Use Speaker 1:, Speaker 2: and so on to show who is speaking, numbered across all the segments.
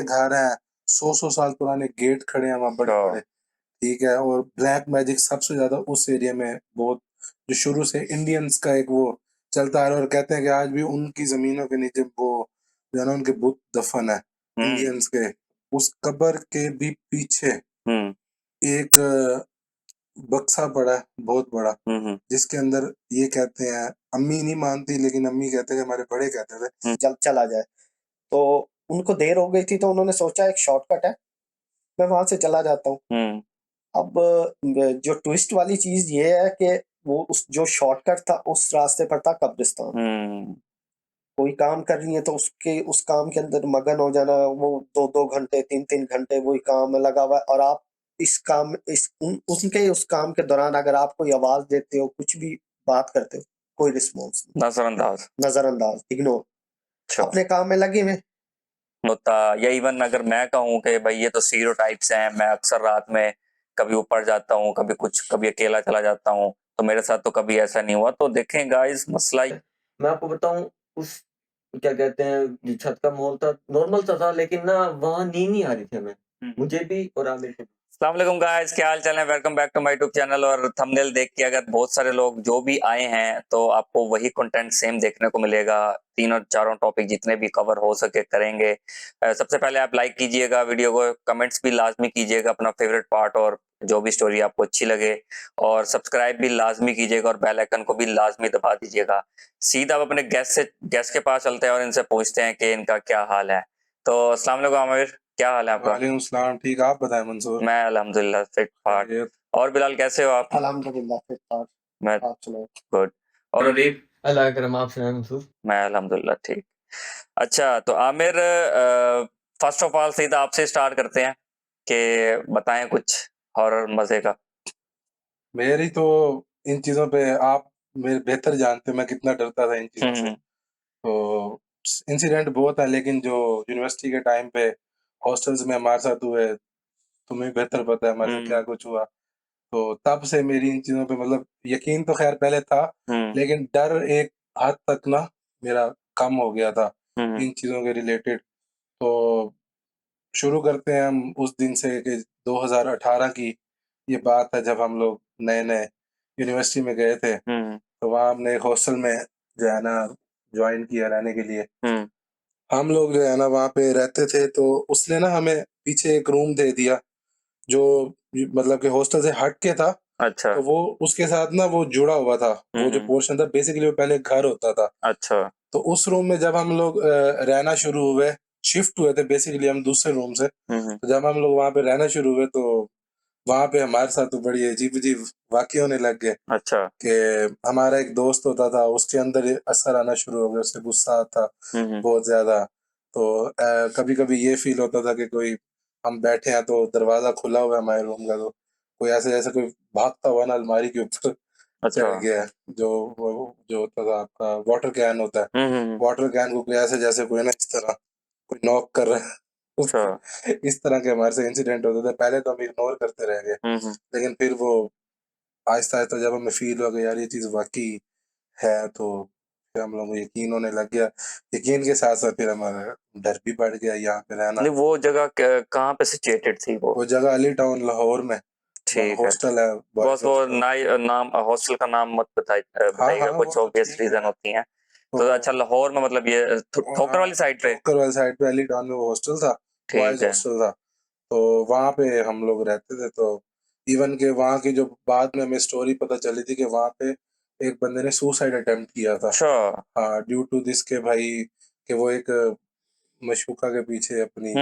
Speaker 1: घर हैं, 100-100 साल पुराने गेट खड़े हैं वहाँ बड़े-बड़े, ठीक है? और ब्लैक मैजिक सबसे ज़्यादा उस एरिया में बहुत, जो शुरू से इंडियंस का एक वो चलता आ रहा है, और कहते हैं कि आज भी उनकी ज़मीनों के नीचे वो जो है ना उनके बुत दफन है, इंडियंस के। उस कब्र के भी पीछे एक बक्सा पड़ा है बहुत बड़ा, जिसके अंदर ये कहते हैं, अम्मी नहीं मानती लेकिन अम्मी कहते हैं कि हमारे बड़े कहते थे जल्द चला जाए। तो उनको देर हो गई थी तो उन्होंने सोचा एक शॉर्टकट है, मैं वहां से चला जाता हूँ। अब जो ट्विस्ट वाली चीज ये है कि वो उस जो शॉर्टकट था उस रास्ते पर था कब्रिस्तान। कोई काम कर रही है तो उसके उस काम के अंदर मगन हो जाना, वो 2-2 घंटे 3-3 घंटे वही काम में लगा हुआ है, और आप इस काम उनके उस काम के दौरान अगर आप कोई आवाज देते हो, कुछ भी बात करते हो, कोई रिस्पॉन्स नजरअंदाज इग्नोर, अपने काम में लगे हुए
Speaker 2: होता। या इवन अगर मैं कहूँ कि भाई ये तो स्टीरियोटाइप्स हैं, मैं अक्सर रात में कभी ऊपर जाता हूँ, कभी अकेला चला जाता हूँ, तो मेरे साथ तो कभी ऐसा नहीं हुआ। तो देखें गाइस, मसला
Speaker 3: मैं आपको बताऊं, उस क्या कहते हैं छत का माहौल था, नॉर्मल था, लेकिन ना वहाँ नींद नहीं आ रही थी हमें, मुझे भी और आमिर को।
Speaker 2: अस्सलाम वालेकुम गाइस, क्या हाल चाल है? Welcome back to my YouTube channel. और थंबनेल देख के अगर बहुत सारे लोग जो भी आए हैं तो आपको वही कंटेंट सेम देखने को मिलेगा। तीनों चारों टॉपिक जितने भी कवर हो सके करेंगे। सबसे पहले आप लाइक कीजिएगा वीडियो को, कमेंट्स भी लाजमी कीजिएगा अपना फेवरेट पार्ट और जो भी स्टोरी आपको अच्छी लगे, और सब्सक्राइब भी लाजमी कीजिएगा और बेल आइकन को भी लाजमी दबा दीजिएगा। सीधा आप अपने गेस्ट के पास चलते हैं और इनसे पूछते हैं कि इनका क्या हाल है। तो अस्सलाम वालेकुम आमिर, क्या हाल है आपका?
Speaker 1: वालेकुम सलाम, ठीक, आप बताएं मंसूर?
Speaker 2: मैं अल्हम्दुलिल्लाह फिट फाट। और बिलाल कैसे हो आप?
Speaker 1: अल्हम्दुलिल्लाह फिट फाट।
Speaker 2: मैं
Speaker 1: आप सुनाओ?
Speaker 2: गुड। और अदीब?
Speaker 3: अल्लाह करम, आप सुनाएं मंसूर?
Speaker 2: मैं अल्हम्दुलिल्लाह ठीक। अच्छा, तो आमिर, फर्स्ट ऑफ ऑल सीधा आपसे स्टार्ट करते हैं कि बताएं कुछ हॉरर मजे का।
Speaker 1: मेरी तो इन चीज़ों पे आप मेरे बेहतर जानते हैं मैं कितना डरता था इन चीज़ों से। तो इंसिडेंट बहुत है, लेकिन जो यूनिवर्सिटी के टाइम पे हॉस्टल्स में हमारे साथ हुए, तुम्हें बेहतर पता है हमारे साथ क्या कुछ हुआ। तो तब से मेरी इन चीज़ों पे मतलब यकीन तो खैर पहले था, लेकिन डर एक हद तक ना मेरा कम हो गया था इन चीज़ों के रिलेटेड। तो शुरू करते हैं हम उस दिन से कि 2018 की ये बात है, जब हम लोग नए-नए यूनिवर्सिटी में गए थे। तो वहाँ हमने एक हॉस्टल में जो है ना जॉइन किया रहने के लिए। हम लोग जो है ना वहाँ पे रहते थे, तो उसने ना हमें पीछे एक रूम दे दिया जो मतलब कि हॉस्टल से हट के था।
Speaker 2: अच्छा।
Speaker 1: तो वो उसके साथ ना वो जुड़ा हुआ था, वो जो पोर्शन था बेसिकली वो पहले घर होता था।
Speaker 2: अच्छा।
Speaker 1: तो उस रूम में जब हम लोग रहना शुरू हुए, शिफ्ट हुए थे बेसिकली हम दूसरे रूम से। तो जब हम लोग वहाँ पे रहना शुरू हुए तो वहाँ पे हमारे साथ तो बड़ी अजीब-अजीब वाक़ये होने लग गए।
Speaker 2: अच्छा।
Speaker 1: कि हमारा एक दोस्त होता था, उसके अंदर ये असर आना शुरू हो गया, उससे गुस्सा आता बहुत ज़्यादा। तो कभी-कभी ये फ़ील होता था कि कोई, हम बैठे हैं तो दरवाज़ा खुला हुआ है हमारे रूम का, तो कोई ऐसे-ऐसे कोई भागता हुआ ना अलमारी के ऊपर चढ़ गया है। जो होता था आपका वाटर कैन होता है, वाटर कैन को कोई ऐसे जैसे कोई ना इस तरह कोई नॉक कर रहा है। इस तरह के हमारे से इंसिडेंट होते थे। पहले तो हम इग्नोर करते रह गए, लेकिन फिर वो आहिस्ता-आहिस्ता जब हमें फ़ील हुआ कि यार ये चीज़ वाक़ई है, तो फिर हम लोगों को यकीन होने लग गया। यकीन के साथ-साथ फिर हमारा डर भी बढ़ गया यहाँ पे रहना।
Speaker 2: नहीं, वो जगह कहाँ पे सिचुएटेड थी वो?
Speaker 1: वो जगह अली टाउन लाहौर में
Speaker 2: ठीक है।
Speaker 1: हॉस्टल है,
Speaker 2: बस
Speaker 1: बॉयज़
Speaker 2: वो
Speaker 1: हॉस्टल।
Speaker 2: नाम हॉस्टल का नाम मत
Speaker 1: हाँ,
Speaker 2: बताइएगा,
Speaker 1: हाँ, वो
Speaker 2: कुछ
Speaker 1: तो
Speaker 2: ऑब्वियस
Speaker 1: ठीक
Speaker 2: रीज़न
Speaker 1: है।
Speaker 2: होती हैं। तो
Speaker 1: तो
Speaker 2: अच्छा, लाहौर में मतलब ये ठोकर वाली साइड पे?
Speaker 1: ठोकर वाली साइड पे अली टाउन में वो हॉस्टल था,
Speaker 2: ठीक
Speaker 1: बॉयज़
Speaker 2: है।
Speaker 1: हॉस्टल था। तो वहाँ पे हम लोग रहते थे। तो इवन के वहाँ की जो बाद में हमें स्टोरी पता चली थी कि वहाँ पे एक बंदे ने सुसाइड अटेम्प्ट किया था।
Speaker 2: अच्छा।
Speaker 1: हाँ, ड्यू टू दिस के भाई कि वो एक मशूका के पीछे अपनी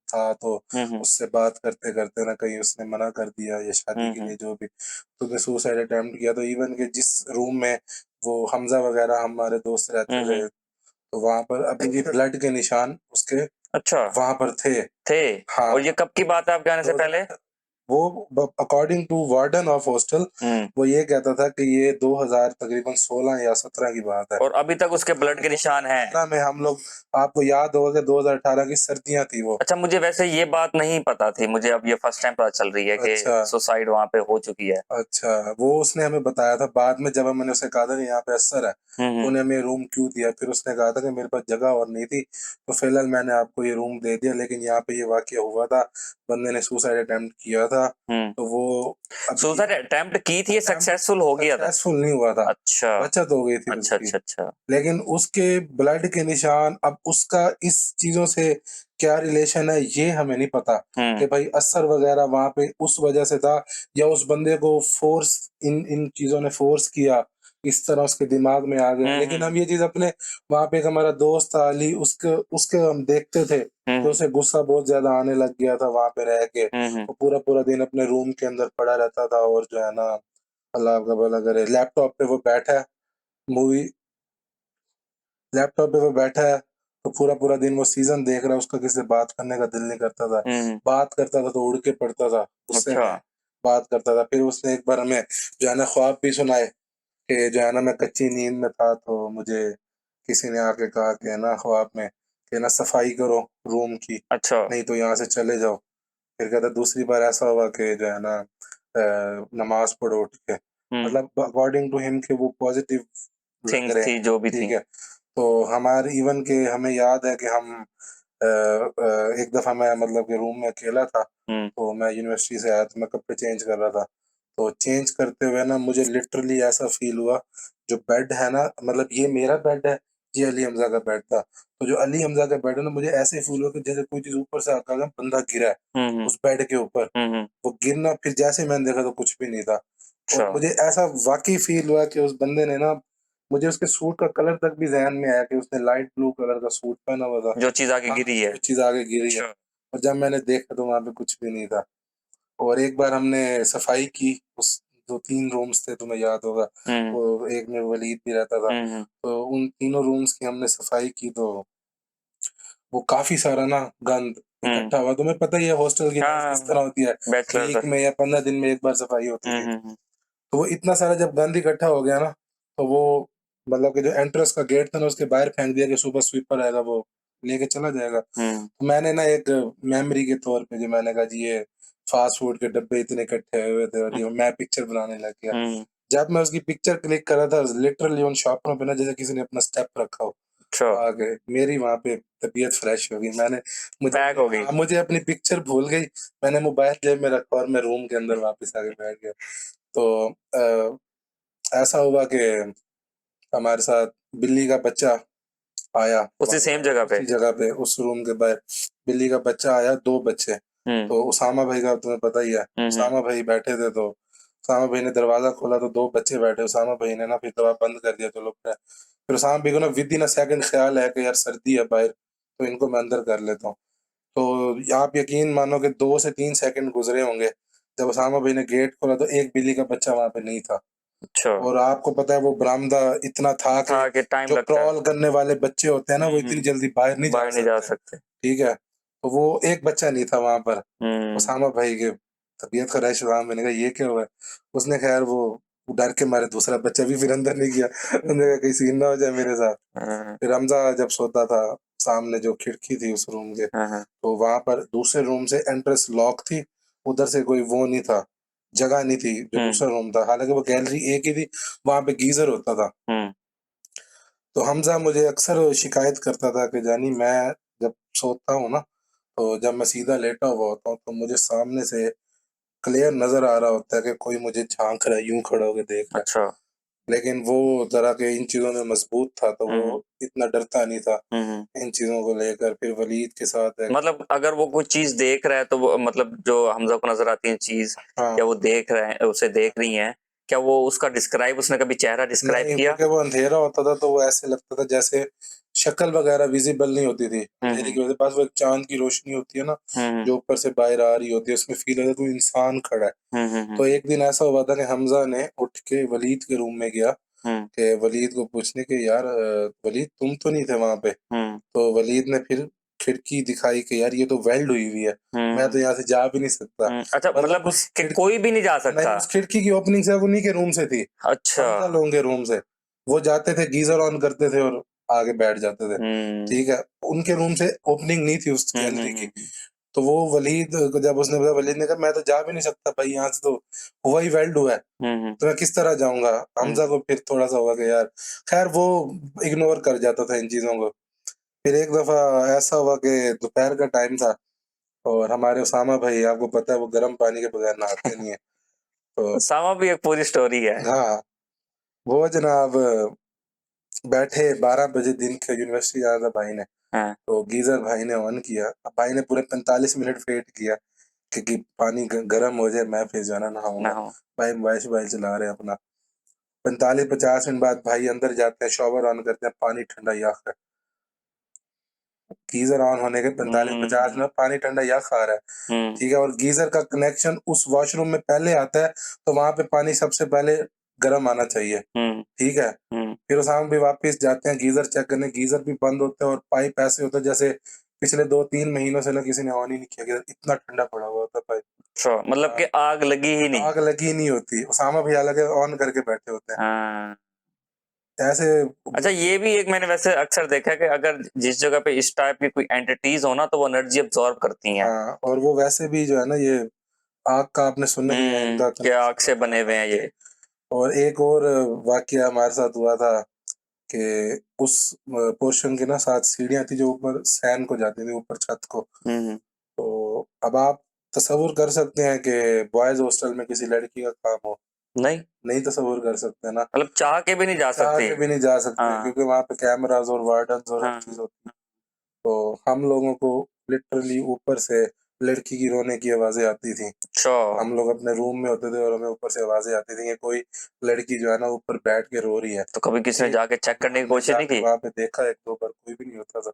Speaker 1: था, तो उससे बात करते-करते ना कहीं उसने मना कर दिया या शादी के लिए जो भी, तो उसने सुसाइड अटेम्प्ट किया। तो इवन के जिस रूम में वो हमज़ा वगैरह हमारे दोस्त रहते थे, तो वहाँ पर अभी भी ब्लड के निशान उसके
Speaker 2: अच्छा।
Speaker 1: वहाँ पर थे।
Speaker 2: थे?
Speaker 1: हाँ।
Speaker 2: और ये कब की बात है आपके आने से पहले?
Speaker 1: वो according to warden of hostel वो ये कहता था कि ये 2000 तकरीबन 16 या 17 की बात है।
Speaker 2: और अभी तक उसके ब्लड के निशान हैं।
Speaker 1: 2018 में हम लोग, आपको याद होगा कि 2018 की सर्दियां थी वो।
Speaker 2: अच्छा, मुझे वैसे ये बात नहीं पता थी, मुझे अब ये फर्स्ट टाइम पता चल रही है कि
Speaker 1: अच्छा
Speaker 2: सुसाइड वहां पे हो चुकी है।
Speaker 1: अच्छा, वो उसने हमें बताया था बाद में, जब मैंने उसे कहा था कि यहाँ पे असर है, तो उन्हें हमें रूम क्यों दिया, फिर उसने कहा था कि मेरे पास जगह और नहीं थी, तो फिलहाल मैंने आपको ये रूम दे दिया, लेकिन यहाँ पे ये वाकया हुआ था, बंदे ने सुसाइड अटेम्प्ट किया था, तो वो
Speaker 2: सुसाइड अटेम्प्ट की थी, सक्सेसफुल हो गया था?
Speaker 1: सक्सेसफुल नहीं हुआ था,
Speaker 2: अच्छा
Speaker 1: बचत हो गई थी
Speaker 2: अच्छा
Speaker 1: उसकी।
Speaker 2: अच्छा अच्छा।
Speaker 1: लेकिन उसके ब्लड के निशान, अब उसका इस चीजों से क्या रिलेशन है ये हमें नहीं पता कि भाई असर वगैरह वहां पे उस वजह से था, या उस बंदे को फोर्स, इन इन चीजों ने फोर्स किया, इस तरह उसके दिमाग में आ गया। लेकिन हम ये चीज अपने, वहां पे एक हमारा दोस्त था अली, उसके उसके हम देखते थे कि उसे गुस्सा बहुत ज्यादा आने लग गया था वहां पे रह के। वो पूरा पूरा दिन अपने रूम के अंदर पड़ा रहता था, और जो है ना, अल्लाह का भला करे, लैपटॉप पे वो बैठा है, मूवी लैपटॉप पे वो बैठा है, तो पूरा पूरा दिन वो सीजन देख रहा है, उसका किसी से बात करने का दिल नहीं करता था, बात करता था तो उड़ के पड़ता था, उससे
Speaker 2: अच्छा।
Speaker 1: में बात करता था। फिर उसने एक बार हमें जो है ना ख्वाब भी सुनाए कि जो है ना मैं कच्ची नींद में था, तो मुझे किसी ने आके कहा कि ना ख्वाब में कि ना सफाई करो रूम की,
Speaker 2: अच्छा।
Speaker 1: नहीं तो यहाँ से चले जाओ। फिर कहता दूसरी बार ऐसा हुआ कि जो है ना नमाज पढ़ो उठ के, मतलब अकॉर्डिंग टू हिम कि वो पॉजिटिव लग
Speaker 2: थिंग्स
Speaker 1: रहे
Speaker 2: थी
Speaker 1: हैं,
Speaker 2: जो भी
Speaker 1: ठीक
Speaker 2: थी।
Speaker 1: है। तो हमारे इवन के हमें याद है कि हम एक दफा मैं मतलब कि रूम में अकेला था, तो मैं यूनिवर्सिटी से आया, तो मैं कपड़े चेंज कर रहा था, तो चेंज करते हुए ना मुझे लिटरली ऐसा फील हुआ, जो बेड है ना, मतलब ये मेरा बेड है, ये अली हमजा का बेड था, तो जो अली हमजा का बेड है ना, मुझे ऐसे फील हुआ कि जैसे कोई चीज ऊपर से आकर बंदा गिरा है उस बेड के ऊपर, वो गिरना, फिर जैसे मैंने देखा तो कुछ भी नहीं था, और मुझे ऐसा वाकई फील हुआ कि उस बंदे ने ना, मुझे उसके सूट का कलर तक भी ध्यान में आया कि उसने लाइट ब्लू कलर का सूट पहना हुआ था,
Speaker 2: जो चीज आगे
Speaker 1: हाँ,
Speaker 2: गिरी है।
Speaker 1: जो चीज आगे गिरी है।
Speaker 2: अच्छा।
Speaker 1: और जब मैंने देखा तो वहां पे कुछ भी नहीं था। और एक बार हमने सफाई की, उस 2-3 रूम्स थे, तुम्हें याद होगा, वो एक में वलीद भी रहता था, तो उन तीनों रूम्स की हमने सफाई की, तो वो काफी सारा ना गंद इकट्ठा हुआ। तुम्हें पता ही है हॉस्टल की लाइफ किस तरह होती है,
Speaker 2: बैचलर्स।
Speaker 1: वीक में या 15 दिन में एक बार सफाई होती थी। तो वो इतना सारा जब गंद इकट्ठा हो गया ना, तो वो मतलब कि जो एंट्रेंस का गेट था ना, उसके बाहर फेंक दिया कि सुबह स्वीपर आएगा वो लेके चला जाएगा। तो मैंने ना एक मेमोरी के तौर पे जो मैंने कहा जी ये फास्ट फूड के डब्बे इतने इकट्ठे हुए थे, और ये मैं पिक्चर बनाने लग गया। जब मैं उसकी पिक्चर क्लिक कर रहा था, लिटरली उन शॉपों पे ना जैसे किसी ने अपना स्टेप रखा हो,
Speaker 2: अच्छा।
Speaker 1: आ गए मेरी वहां पे तबीयत फ्रेश हो गई। मैंने मुझे
Speaker 2: बैक हो गई।
Speaker 1: हाँ, मुझे अपनी पिक्चर भूल गई, मैंने मोबाइल जेब में रखा और मैं रूम के अंदर वापस आके बैठ गया। तो ऐसा हुआ कि हमारे साथ बिल्ली का बच्चा आया,
Speaker 2: उसी सेम जगह पे।
Speaker 1: उसी जगह पे उस रूम के बाहर बिल्ली का बच्चा आया, 2 बच्चे। तो उसामा भाई का तुम्हें पता ही है, उसामा भाई बैठे थे, तो उसामा भाई ने दरवाजा खोला तो 2 बच्चे बैठे, उसामा भाई ने ना फिर दरवाजा बंद कर दिया, तो लोग फिर उसामा भाई को ना विद इन अ सेकंड ख्याल है कि यार सर्दी है बाहर, तो इनको मैं अंदर कर लेता हूँ। तो आप यकीन मानो कि 2 से 3 सेकंड गुजरे होंगे, जब उसामा भाई ने गेट खोला तो एक बिल्ली का बच्चा वहां पे नहीं था।
Speaker 2: अच्छा।
Speaker 1: और आपको पता है वो बरामदा इतना था कि
Speaker 2: टाइम
Speaker 1: जो
Speaker 2: लगता है।
Speaker 1: क्रॉल करने वाले बच्चे होते हैं ना, वो इतनी जल्दी बाहर नहीं जा
Speaker 2: बाहर नहीं जा
Speaker 1: सकते,
Speaker 2: सकते।
Speaker 1: ठीक है। तो वो एक बच्चा नहीं था वहां पर,
Speaker 2: हम्म।
Speaker 1: उसामा भाई के तबीयत का रैश हुआ, मैंने कहा ये क्या हुआ है? उसने खैर वो डर के मारे दूसरा बच्चा भी फिर अंदर नहीं किया, उसने कहा कहीं सीन ना हो जाए मेरे साथ। फिर हमजा जब सोता था, सामने जो खिड़की थी उस रूम के, तो वहां पर दूसरे रूम से एंट्रेंस लॉक थी, उधर से कोई वो नहीं था, जगह नहीं थी, जो दूसरा रूम था, हालांकि वो गैलरी एक ही थी, वहां पे गीजर होता था। तो हमजा मुझे अक्सर शिकायत करता था कि जानी मैं जब सोता हूँ ना, तो जब मैं सीधा लेटा हुआ होता हूँ, तो मुझे सामने से क्लियर नजर आ रहा होता है कि कोई मुझे झांक रहा है, यूं खड़ा होकर देख रहा
Speaker 2: अच्छा।
Speaker 1: है। लेकिन वो जरा के इन चीजों में मजबूत था, तो वो इतना डरता नहीं था इन चीजों को लेकर। फिर वलीद के साथ है,
Speaker 2: मतलब अगर वो कोई चीज देख रहा है तो वो मतलब जो हमजा को नजर आती है चीज,
Speaker 1: हाँ
Speaker 2: क्या वो देख रहे हैं, उसे देख रही हैं, क्या वो उसका डिस्क्राइब, उसने कभी चेहरा डिस्क्राइब
Speaker 1: नहीं,
Speaker 2: किया?
Speaker 1: क्योंकि वो अंधेरा होता था, तो वो ऐसे लगता था जैसे शक्ल वगैरह विजिबल नहीं होती थी अंधेरे की वजह से, बस वो एक चांद की रोशनी होती है ना, जो ऊपर से बाहर आ रही होती है, उसमें फील होता है कोई इंसान खड़ा है। तो एक दिन ऐसा हुआ था कि हमजा ने उठ के वलीद के रूम में गया, कि वलीद को पूछने के यार वलीद तुम तो नहीं थे वहां पे। तो वलीद ने फिर खिड़की दिखाई कि यार ये तो वेल्ड हुई हुई है, मैं तो यहाँ से जा भी नहीं सकता।
Speaker 2: अच्छा, मतलब
Speaker 1: उस
Speaker 2: कि
Speaker 1: खिड़की
Speaker 2: कोई भी नहीं जा
Speaker 1: नहीं,
Speaker 2: सकता।
Speaker 1: उस खिड़की की ओपनिंग से उन्हीं के रूम से थी,
Speaker 2: अच्छा।
Speaker 1: 15 लोगों के रूम से। वो जाते थे, गीजर ऑन करते थे और आगे बैठ जाते थे। ठीक है, उनके रूम से ओपनिंग नहीं थी उस गैलरी की। तो वो वलीद को जब उसने बताया, वलीद ने कहा मैं तो जा भी नहीं सकता भाई, यहाँ से तो हुआ ही वेल्ड हुआ है, तो मैं किस तरह जाऊंगा। हमजा को फिर थोड़ा सा हुआ कि यार, खैर वो इग्नोर कर जाता था इन चीजों को। फिर एक दफा ऐसा हुआ कि दोपहर का टाइम था और हमारे उसामा भाई, आपको पता है वो गर्म पानी के बगैर नहाते नहीं है। तो
Speaker 2: सामा भी एक पूरी स्टोरी है।
Speaker 1: हाँ, वो जनाब बैठे 12 बजे दिन के, यूनिवर्सिटी जाना था भाई ने।
Speaker 2: हाँ।
Speaker 1: तो गीजर भाई ने ऑन किया, अब भाई ने पूरे 45 मिनट वेट किया कि पानी गर्म हो जाए, मैं फिर जाना नहाऊंगा। भाई मोबाइल शोबाइल चला रहे हैं अपना। 45-50 मिनट बाद भाई अंदर जाते हैं, शॉवर ऑन करते हैं, पानी ठंडा यख है। गीजर ऑन होने के 45-50 मिनट पानी ठंडा यख आ रहा है। ठीक है, और गीजर का कनेक्शन उस वॉशरूम में पहले आता है, तो वहां पे पानी सबसे पहले गर्म आना चाहिए। ठीक है, फिर उस भी वापस जाते हैं गीजर चेक करने, गीजर भी बंद होते हैं और पाइप ऐसे होता है जैसे पिछले 2-3 महीनों से ना किसी ने ऑन ही नहीं किया, गीजर इतना ठंडा पड़ा हुआ होता है पाइप।
Speaker 2: अच्छा, मतलब कि आग लगी ही नहीं।
Speaker 1: आग लगी नहीं होती, उसामा भी अलग ऑन करके बैठे होते हैं।
Speaker 2: हाँ।
Speaker 1: ऐसे।
Speaker 2: अच्छा, ये भी एक मैंने वैसे अक्सर देखा है कि अगर जिस जगह पे इस टाइप की कोई एंटिटीज हो ना, तो वो एनर्जी अब्सॉर्ब करती हैं।
Speaker 1: हाँ, और वो वैसे भी जो है ना, ये आग का आपने सुना ही है, इनका
Speaker 2: कि आग से बने हुए हैं ये।
Speaker 1: और एक और वाकया हमारे साथ हुआ था कि उस पोर्शन के ना 7 सीढ़ियां थी जो ऊपर सैन को जाती थी, ऊपर छत को। तो अब आप तसव्वुर कर सकते हैं कि बॉयज हॉस्टल में किसी लड़की का काम हो?
Speaker 2: नहीं,
Speaker 1: नहीं तसव्वुर कर सकते ना,
Speaker 2: मतलब चाह के भी नहीं जा
Speaker 1: चाह
Speaker 2: सकती।
Speaker 1: के भी नहीं जा सकते,
Speaker 2: हाँ।
Speaker 1: क्योंकि वहां पे कैमरास और वार्डन्स और हर
Speaker 2: हाँ।
Speaker 1: चीज होती है। तो हम लोगों को लिटरली ऊपर से लड़की की रोने की आवाजें आती थी। हम लोग अपने रूम में होते थे और हमें ऊपर से आवाजें आती थी कि कोई लड़की जो है ना ऊपर बैठ के रो रही है।
Speaker 2: तो कभी किसी ने जाके चेक करने की कोशिश नहीं की?
Speaker 1: वहां पे देखा 1-2 बार, कोई भी नहीं होता था।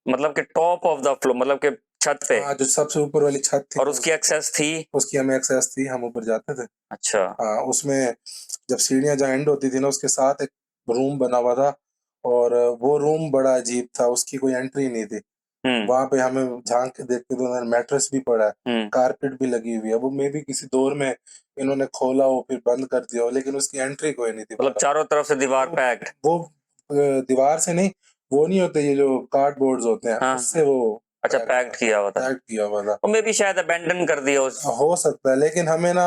Speaker 2: मतलब कि टॉप ऑफ द फ्लोर, मतलब कि छत पे?
Speaker 1: हाँ, जो सबसे ऊपर वाली छत थी
Speaker 2: और उसकी एक्सेस थी?
Speaker 1: उसकी हमें एक्सेस थी, हम ऊपर जाते थे।
Speaker 2: अच्छा।
Speaker 1: हाँ, उसमें जब सीढ़ियां जहाँ एंड होती थी ना, उसके साथ एक रूम बना हुआ था और वो रूम बड़ा अजीब था, उसकी कोई एंट्री नहीं थी। वहां पे हमें झांक के देखते थे, अंदर मैट्रेस भी पड़ा है, कारपेट भी लगी हुई है। वो मे भी किसी दौर में इन्होंने खोला हो फिर बंद कर दिया हो, लेकिन उसकी एंट्री कोई नहीं थी।
Speaker 2: मतलब चारों तरफ से दीवार पैक्ड?
Speaker 1: वो दीवार से नहीं, वो नहीं होते ये जो कार्डबोर्ड्स होते हैं,
Speaker 2: हाँ।
Speaker 1: उससे वो
Speaker 2: अच्छा, पैक्ड किया हुआ था।
Speaker 1: पैक्ड किया हुआ था।
Speaker 2: तो मे भी शायद अबेंडन कर दिया उस।
Speaker 1: हो सकता है, लेकिन हमें ना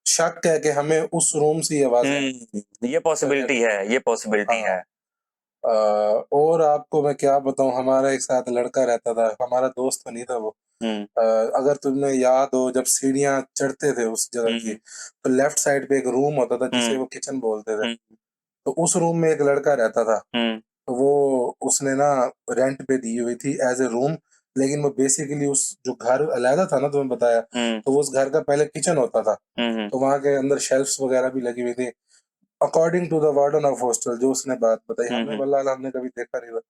Speaker 1: शक है कि हमें उस रूम से ये आवाजें।
Speaker 2: ये पॉसिबिलिटी है, ये पॉसिबिलिटी है।
Speaker 1: और आपको मैं क्या बताऊं, हमारा एक साथ लड़का रहता था, हमारा दोस्त तो नहीं था वो। अगर तुम्हें याद हो, जब सीढ़ियां चढ़ते थे उस जगह की, तो लेफ्ट साइड पे एक रूम होता था जिसे वो किचन बोलते थे। तो उस रूम में एक लड़का रहता था। तो वो उसने ना रेंट पे दी हुई थी एज ए रूम, लेकिन वो बेसिकली उस जो घर अलहदा था ना, तुम्हें बताया, तो वो उस घर का पहले किचन होता था। तो वहां के अंदर शेल्फ्स वगैरह भी लगी हुई थी, according to the warden of hostel, जो उसने बात बताई। हमने वल्लाह हमने कभी देखा नहीं था।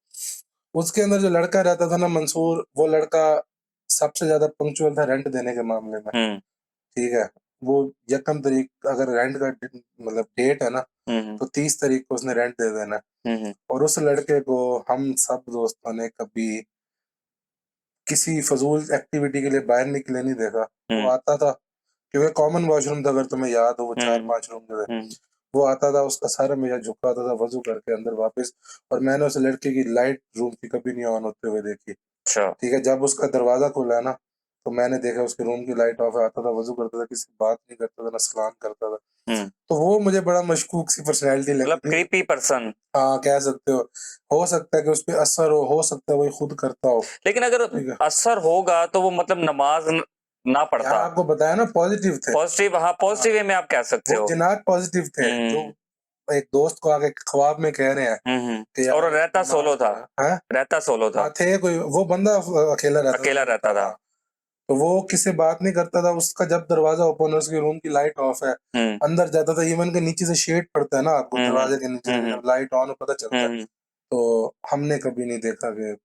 Speaker 1: उसके अंदर जो लड़का रहता था ना, मंसूर, वो लड़का सबसे ज्यादा पंक्चुअल था रेंट देने के मामले में। ठीक है, वो यकम तारीख अगर रेंट का मतलब डेट है ना, तो 30 तारीख को उसने रेंट दे देना। और उस लड़के को हम सब दोस्तों ने कभी किसी फजूल एक्टिविटी के लिए बाहर निकले नहीं देखा। वो आता था, क्योंकि कॉमन वॉशरूम था, अगर तुम्हें याद हो, वो 4-5 रूम जो थे। वो आता था, उसका सारा मेरा झुका होता था, वजू करके अंदर वापस। और मैंने उस लड़के की लाइट रूम की कभी नहीं ऑन होते हुए देखी। ठीक है, जब उसका दरवाजा खुला ना, तो मैंने देखा उसके रूम की लाइट ऑफ है। आता था, वजू करता था, किसी से बात नहीं करता था, ना सलाम करता था। तो वो मुझे बड़ा मशकूक सी पर्सनैलिटी लगी, मतलब
Speaker 2: क्रीपी पर्सन।
Speaker 1: हाँ, कह सकते हो सकता है कि उस पर असर हो सकता है वो खुद करता हो।
Speaker 2: लेकिन अगर असर होगा तो वो मतलब नमाज ना पढ़ता।
Speaker 1: आपको बताया ना, पॉजिटिव थे।
Speaker 2: पॉजिटिव, हाँ, पॉजिटिव वे में आप कह सकते हो।
Speaker 1: जिन्नात पॉजिटिव थे, जो एक दोस्त को आगे ख्वाब में कह रहे हैं कि
Speaker 2: और रहता सोलो था। रहता सोलो था।
Speaker 1: थे कोई, वो बंदा अकेला रहता
Speaker 2: था।
Speaker 1: तो वो किससे बात नहीं करता था। उसका जब दरवाजा ओपन है, उसके रूम की लाइट ऑफ है, अंदर जाता था, इवन के नीचे से शेड पड़ता है ना आपको दरवाजे के नीचे से, जब लाइट ऑन हो पता चलता है। तो हमने कभी नहीं देखा कि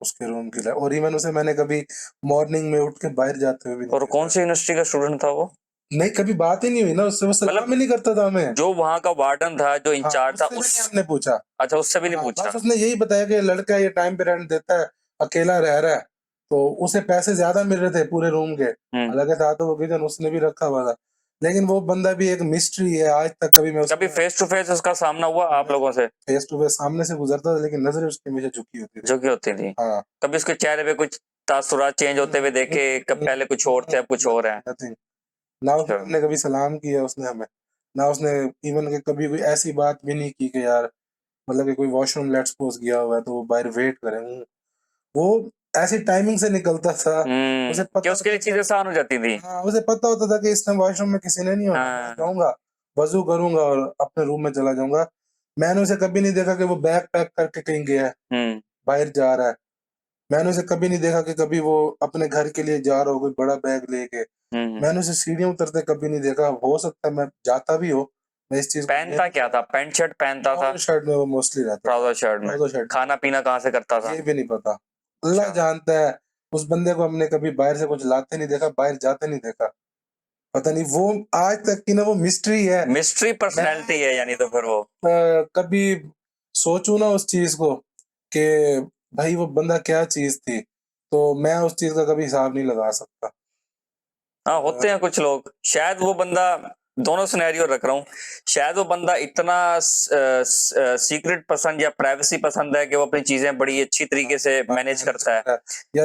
Speaker 1: उसके रूम की लाइट, और इवन उसे मैंने कभी मॉर्निंग में उठ के बाहर जाते हुए भी नहीं।
Speaker 2: और कौन सी यूनिवर्सिटी का स्टूडेंट था वो?
Speaker 1: नहीं, कभी बात ही नहीं हुई ना उससे, वो सलाम ही नहीं करता था हमें।
Speaker 2: जो वहाँ का वार्डन था, जो इंचार्ज था,
Speaker 1: उससे भी हमने पूछा।
Speaker 2: अच्छा, उससे भी नहीं पूछा।
Speaker 1: बस उसने यही बताया कि लड़का ये टाइम पे रेंट देता है, अकेला रह रहा है, तो उसे पैसे ज्यादा मिल रहे थे पूरे रूम के, हालांकि था तो वो किचन उसने भी रखा हुआ था, लेकिन वो बंदा भी एक मिस्ट्री है। आज तक कभी मैं
Speaker 2: कभी फेस टू फेस उसका सामना हुआ आप लोगों से?
Speaker 1: फेस टू फेस सामने से गुजरता था, लेकिन नजरें उसकी हमेशा झुकी होती थी।
Speaker 2: झुकी होती थी?
Speaker 1: हाँ।
Speaker 2: कभी उसके चेहरे पे कुछ तासुरात चेंज होते हुए देखे? कब पहले कुछ और थे अब कुछ और है?
Speaker 1: नथिंग। ना उसने
Speaker 2: अच्छा।
Speaker 1: हमने कभी सलाम किया उसने हमें, ना उसने इवन के कभी कोई ऐसी बात भी नहीं की कि यार मतलब कि कोई वॉशरूम लेट्स सपोज गया हुआ है तो वो बाहर वेट करें। वो ऐसी टाइमिंग से निकलता था, उसे
Speaker 2: कि
Speaker 1: पता
Speaker 2: उसके लिए
Speaker 1: होता
Speaker 2: चीजें आसान हो जाती थी।
Speaker 1: था, हाँ उसे पता होता था कि इस टाइम वॉशरूम में किसी ने नहीं होना, मैं
Speaker 2: हाँ।
Speaker 1: जाऊंगा, वजू करूंगा और अपने रूम में चला जाऊंगा। मैंने उसे कभी नहीं देखा कि वो बैग पैक करके कहीं गया है, बाहर जा रहा है। मैंने उसे कभी नहीं देखा कि कभी वो अपने घर के लिए जा रहा हो कोई बड़ा बैग लेके। मैंने उसे सीढ़ियां उतरते कभी नहीं देखा। हो सकता है मैं जाता भी हो, मैं इस चीज
Speaker 2: पहनता क्या था? पैंट शर्ट पहनता था?
Speaker 1: शर्ट में वो मोस्टली रहता था।
Speaker 2: ट्राउजर शर्ट में?
Speaker 1: ट्राउजर शर्ट
Speaker 2: खाना पीना कहाँ से करता था?
Speaker 1: ये भी नहीं पता, अल्लाह
Speaker 2: अच्छा।
Speaker 1: जानता है। उस बंदे को हमने कभी बाहर से कुछ लाते नहीं देखा, बाहर जाते नहीं देखा। पता नहीं, वो आज तक की ना वो मिस्ट्री है।
Speaker 2: मिस्ट्री पर्सनैलिटी है यानी तो फिर वो।
Speaker 1: कभी सोचूं ना उस चीज को कि भाई वो बंदा क्या चीज थी, तो मैं उस चीज का कभी हिसाब नहीं लगा सकता।
Speaker 2: हाँ, होते हैं कुछ लोग। शायद वो बंदा, दोनों सिनेरियो रख रहा हूँ, शायद वो बंदा इतना सीक्रेट पसंद या प्राइवेसी पसंद है कि वो अपनी चीजें बड़ी अच्छी तरीके से मैनेज करता है,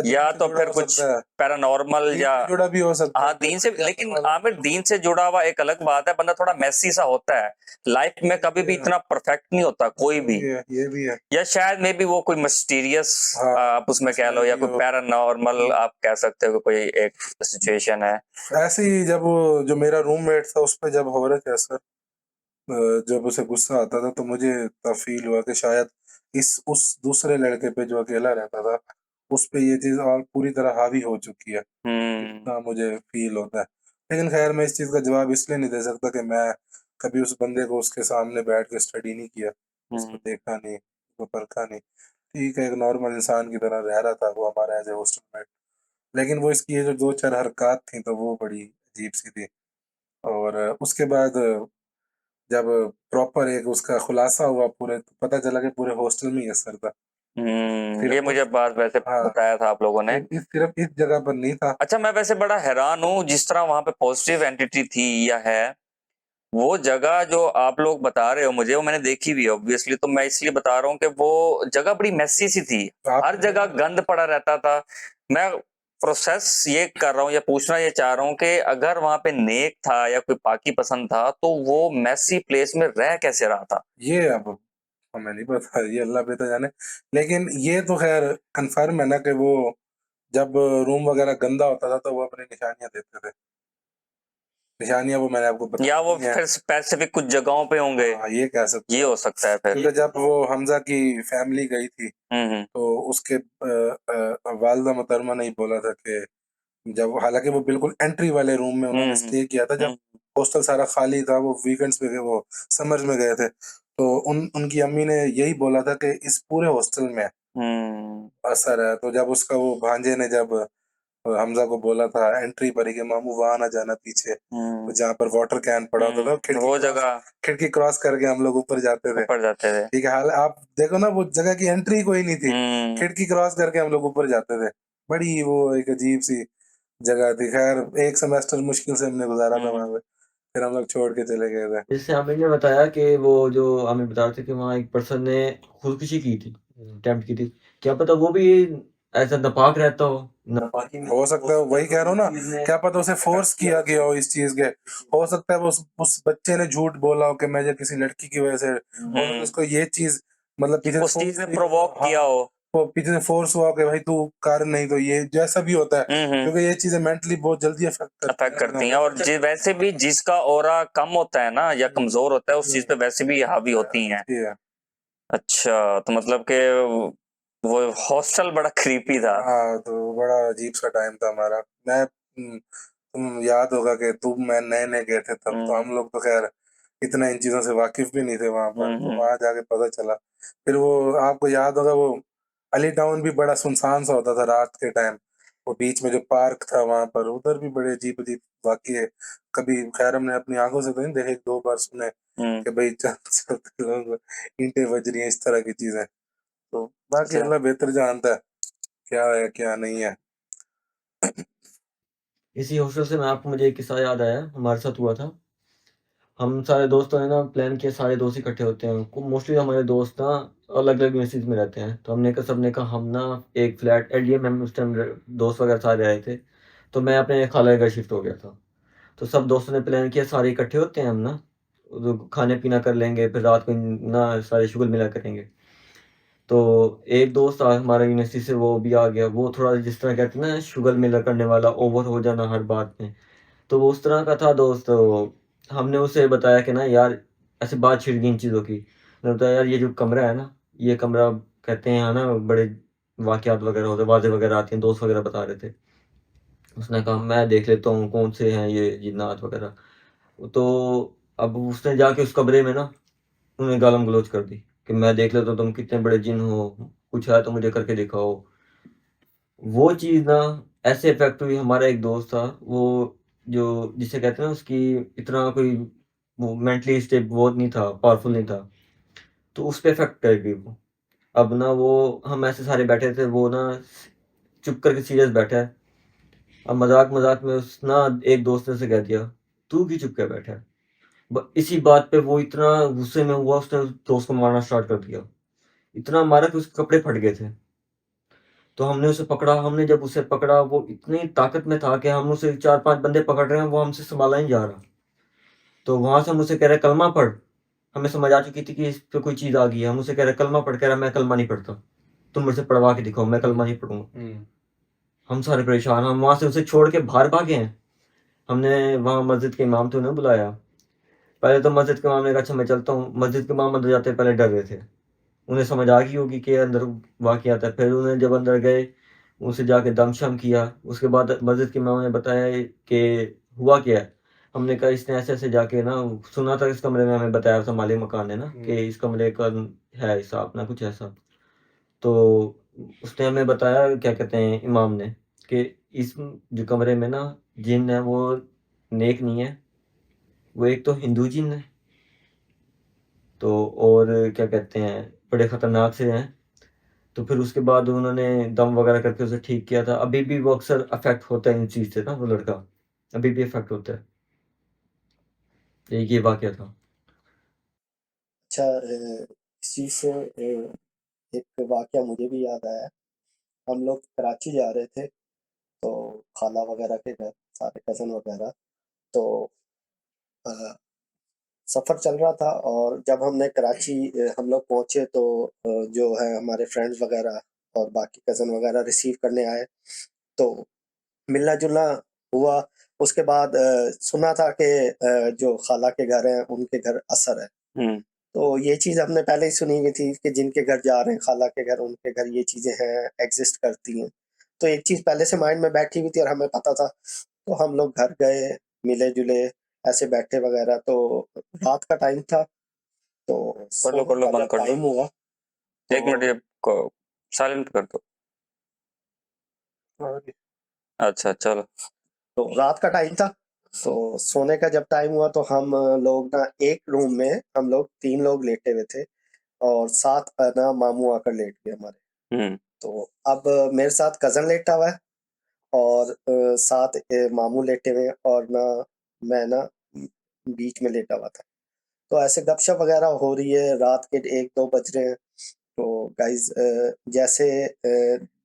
Speaker 2: या तो फिर कुछ पैरानॉर्मल या
Speaker 1: जुड़ा भी हो सकता
Speaker 2: हाँ दीन से। लेकिन आमिर, दीन से जुड़ा हुआ एक अलग बात है, बंदा थोड़ा मैसी सा होता है, लाइफ में कभी भी इतना परफेक्ट नहीं होता कोई भी।
Speaker 1: ये भी है।
Speaker 2: या शायद मे बी वो कोई मिस्टीरियस आप उसमें कह लो, या कोई पैरानॉर्मल आप कह सकते हो, कोई एक सिचुएशन है।
Speaker 1: ऐसे ही जब वो जो मेरा रूममेट था उस पे जब हो रहा था असर, जब उसे गुस्सा आता था तो मुझे तब फील हुआ कि शायद इस उस दूसरे लड़के पे जो अकेला रहता था उस पे ये चीज और पूरी तरह हावी हो चुकी है, इतना मुझे फील होता है। लेकिन खैर मैं इस चीज का जवाब इसलिए नहीं दे सकता कि मैं कभी उस बंदे को उसके सामने बैठ के स्टडी नहीं किया, उसको देखा नहीं, उसको परखा नहीं। ठीक है, एक नॉर्मल इंसान की तरह रह रहा था वो हमारा एज ए हॉस्टल मेट, लेकिन वो इसकी ये जो दो चार हरकत थी तो वो बड़ी अजीब सी थी। और उसके बाद जब प्रॉपर एक उसका खुलासा हुआ पूरे, तो पता चला कि पूरे हॉस्टल में ही असर था,
Speaker 2: ये
Speaker 1: सिर्फ
Speaker 2: मुझे बात वैसे
Speaker 1: हाँ
Speaker 2: बताया था आप लोगों ने।
Speaker 1: सिर्फ इस जगह पर नहीं था।
Speaker 2: अच्छा, मैं वैसे बड़ा हैरान हूँ, जिस तरह वहां पे पॉजिटिव एंटिटी थी या है, वो जगह जो आप लोग बता रहे हो मुझे, वो मैंने देखी भी है ऑब्वियसली, तो मैं इसलिए बता रहा हूँ कि वो जगह बड़ी मेसी सी थी,
Speaker 1: आप
Speaker 2: हर जगह गंद पड़ा रहता था। मैं प्रोसेस ये कर रहा हूँ या पूछना ये चाह रहा हूँ कि अगर वहां पे नेक था या कोई पाकी पसंद था, तो वो मेसी प्लेस में रह कैसे रहा था?
Speaker 1: ये अब हमें नहीं पता, ये अल्लाह बेहतर जाने। लेकिन ये तो खैर कंफर्म है ना कि वो जब रूम वगैरह गंदा होता था तो वो अपनी निशानियां देते थे। निशानियां वो मैंने आपको
Speaker 2: या वो
Speaker 1: बताई हैं।
Speaker 2: फिर स्पेसिफिक कुछ जगहों पे होंगे?
Speaker 1: हाँ ये कह सकते
Speaker 2: ये
Speaker 1: हो,
Speaker 2: हो सकता है फिर।
Speaker 1: क्योंकि जब वो हमजा की फैमिली गई थी
Speaker 2: हम्म।
Speaker 1: तो उसके वालदा मोहतरमा ने ही बोला था कि जब, हालांकि वो बिल्कुल एंट्री वाले रूम में उन्होंने स्टे किया था, जब हॉस्टल सारा खाली था, वो वीकेंड्स पे गए, वो समर्स में गए थे, तो उनकी अम्मी ने यही बोला था कि इस पूरे हॉस्टल में असर है। तो जब उसका वो भांजे ने जब हमजा को बोला था एंट्री पर ही कि मामू वहां ना जाना पीछे, तो जहाँ पर वाटर कैन पड़ा होता था,
Speaker 2: वो जगह
Speaker 1: खिड़की क्रॉस करके हम लोग ऊपर जाते थे।
Speaker 2: ऊपर जाते थे।
Speaker 1: ठीक है, हाल आप देखो ना वो जगह की एंट्री कोई नहीं थी, खिड़की क्रॉस करके हम लोग ऊपर जाते थे। बड़ी वो एक अजीब सी जगह थी। खैर एक सेमेस्टर मुश्किल से हमने गुजारा था वहां पे, फिर हम लोग छोड़ के चले गए थे।
Speaker 3: जैसे आमिर ने बताया कि वो जो आमिर बता रहे थे कि वहाँ एक पर्सन ने खुदकुशी की थी, अटेम्प्ट की थी। क्या पता वो भी ऐसा नापाक रहता हो, नापाकी में
Speaker 1: हो सकता है, वही कह रहा हूँ ना, क्या पता उसे फोर्स किया गया हो इस चीज के। हो सकता है वो उस बच्चे ने झूठ बोला हो कि मैं जो किसी लड़की की वजह से, हो सकता है उसको ये चीज मतलब पीछे
Speaker 2: उस चीज ने प्रोवोक किया हो।
Speaker 1: वो पीछे से फोर्स हुआ कि भाई तू कर, नहीं तो ये जैसा भी होता है, क्योंकि ये चीजें मेंटली बहुत जल्दी
Speaker 2: अफेक्ट करती हैं। और वैसे भी जिसका ऑरा कम होता है ना या कमजोर होता है, उस चीज पे वैसे भी हावी होती हैं। अच्छा, तो मतलब कि वो हॉस्टल बड़ा क्रीपी था।
Speaker 1: हाँ तो बड़ा अजीब सा टाइम था हमारा। तुम याद होगा कि तुम मैं नए नए गए थे तब, तो हम लोग तो खैर इतना इन चीजों से वाकिफ भी नहीं थे वहां पर, तो वहां जाके पता चला। फिर वो आपको याद होगा वो अली टाउन भी बड़ा सुनसान सा होता था रात के टाइम, वो बीच में जो पार्क था वहां पर, उधर भी बड़े अजीब अजीब वाकये कभी खैर हमने अपनी आंखों से तो नहीं देखे, एक दो बार सुने कि भाई चलते लोग ईंटें बज रही हैं, इस तरह की चीजें। तो बाकी अल्लाह बेहतर जानता है। क्या है क्या नहीं है।
Speaker 3: इसी हॉस्टल से मैं आपको मुझे एक किस्सा याद आया, हमारे साथ हुआ था। हम सारे दोस्तों ने ना प्लान किया, सारे दोस्त इकट्ठे होते हैं। मोस्टली हमारे दोस्त ना अलग अलग यूनिवर्सिटीज में रहते हैं, तो हमने कहा, सबने कहा हम ना एक फ्लैट एलडीए में, हम उस टाइम दोस्त वगैरह सारे आए थे, तो मैं अपने खाला के घर शिफ्ट हो गया था। तो सब दोस्तों ने प्लान किया, सारे इकट्ठे होते हैं हम ना, तो खाने पीना कर लेंगे, फिर रात को ना सारे शुगल मिला करेंगे। तो एक दोस्त हमारा यूनिवर्सिटी से वो भी आ गया, वो थोड़ा जिस तरह कहते हैं ना शुगल मिला करने वाला, ओवर हो जाना हर बात में, तो वो उस तरह का था दोस्त। तो हमने उसे बताया कि ना यार, ऐसे बात छिड़ गई इन चीज़ों की। मैंने बताया यार, ये जो कमरा है ना, ये कमरा कहते हैं यहाँ ना बड़े वाकयात वगैरह होते, वाज़ें वगैरह आती हैं, दोस्त वगैरह बता रहे थे। उसने कहा मैं देख लेता हूँ कौन से हैं ये जिन्नात वगैरह। तो अब उसने जाके उस कमरे में ना उन्हें गालम गलौज कर दी कि मैं देख लेता हूँ तुम कितने बड़े जिन हो, कुछ है तो मुझे करके दिखाओ। वो चीज़ ना ऐसे इफ़ेक्ट हुई। हमारा एक दोस्त था, वो जो जिसे कहते हैं ना, उसकी इतना कोई वो मेंटली स्टेब वो नहीं था, पावरफुल नहीं था, तो उस पे इफ़ेक्ट कर गई वो। अब ना वो, हम ऐसे सारे बैठे थे, वो ना चुप करके सीरियस बैठा है। अब मज़ाक-मज़ाक में उस ना एक दोस्त ने उसे कह दिया, "तू क्यों चुप के बैठा है?" इसी बात पे वो इतना गुस्से में हुआ, उसने उस दोस्त को मारना स्टार्ट कर दिया। इतना मारा कि उसके कपड़े फट गए थे। तो हमने उसे पकड़ा, हमने जब उसे पकड़ा, वो इतनी ताकत में था कि हम उसे 4-5 बंदे पकड़ रहे हैं, वो हमसे सँभाला नहीं जा रहा। तो वहाँ से हम उसे कह रहे कलमा पढ़। हमें समझ आ चुकी थी कि इस पे कोई चीज़ आ गई है। हम उसे कह रहे कलमा पढ़, कह रहा मैं कलमा नहीं पढ़ता। तुम मुझसे पढ़वा के दिखाओ, मैं कलमा नहीं पढ़ूँगा। हम सारे परेशान, हम वहाँ से उसे छोड़ के बाहर भागे हैं। हमने वहाँ मस्जिद के इमाम थे, उन्हें बुलाया। पहले तो मस्जिद के इमाम ने कहा अच्छा मैं चलता हूँ। मस्जिद के इमाम अंदर जाते पहले डर रहे थे। उन्हें समझ आ गई होगी कि अंदर वाक़यात है। फिर उन्हें जब अंदर गए, उनसे जाके दम-शम किया। उसके बाद मस्जिद के इमाम ने बताया कि हुआ क्या है? हमने कहा इसने ऐसे-ऐसे जाके ना सुना था इस कमरे में, हमें बताया था मालिक मकान ने ना कि इस कमरे का है हिसाब ना कुछ ऐसा। तो उसने हमें बताया, क्या कहते हैं इमाम ने, कि इस जो कमरे में ना जिन है वो नेक नहीं है। वो एक तो हिंदू जिन है, तो और क्या कहते हैं बड़े खतरनाक से हैं। तो फिर उसके बाद उन्होंने दम वगैरह करके उसे ठीक किया था। अभी भी वो अक्सर अफ़ेक्ट होता है इन चीज़ से ना, वो लड़का, अभी भी अफ़ेक्ट होता है। ये वाक़या था।
Speaker 4: अच्छा, इस चीज़ से एक वाक़या मुझे भी याद आया। हम लोग कराची जा रहे थे, तो खाला वगैरह के घर, सारे कज़न वगैरह। तो अ, सफ़र चल रहा था, और जब हमने कराची हम लोग पहुँचे, तो जो है हमारे फ्रेंड्स वगैरह और बाकी कज़न वगैरह रिसीव करने आए। तो मिलना-जुलना हुआ। उसके बाद सुना था कि जो खाला के घर हैं, उनके घर असर है। तो ये चीज़ हमने पहले ही सुनी हुई थी कि जिनके घर जा रहे हैं खाला के घर, उनके घर ये चीज़ें हैं, एग्ज़िस्ट करती हैं। तो एक चीज़ पहले से माइंड में बैठी हुई थी और हमें पता था। तो हम लोग घर गए, मिले-जुले, ऐसे बैठे वगैरह। तो रात का टाइम था, तो
Speaker 2: कर लो
Speaker 4: सोने का
Speaker 2: बंद
Speaker 4: जब
Speaker 2: कर
Speaker 4: टाइम
Speaker 2: लो।
Speaker 4: हुआ,
Speaker 2: एक मिनट,
Speaker 4: तो
Speaker 2: ये साइलेंट कर दो। अच्छा चलो।
Speaker 4: तो रात का टाइम था, तो सोने का जब टाइम हुआ, तो हम लोग ना एक रूम में हम लोग 3 लोग लेटे हुए थे, और साथ ना मामू आकर लेट गए हमारे। तो अब मेरे साथ कज़न लेटा हुआ है, और साथ मामू लेटे हुए हैं, और ना मैं ना बीच में लेटा हुआ था। तो ऐसे गपशप वगैरह हो रही है, रात के 1-2 बज रहे हैं। तो गाइज़, जैसे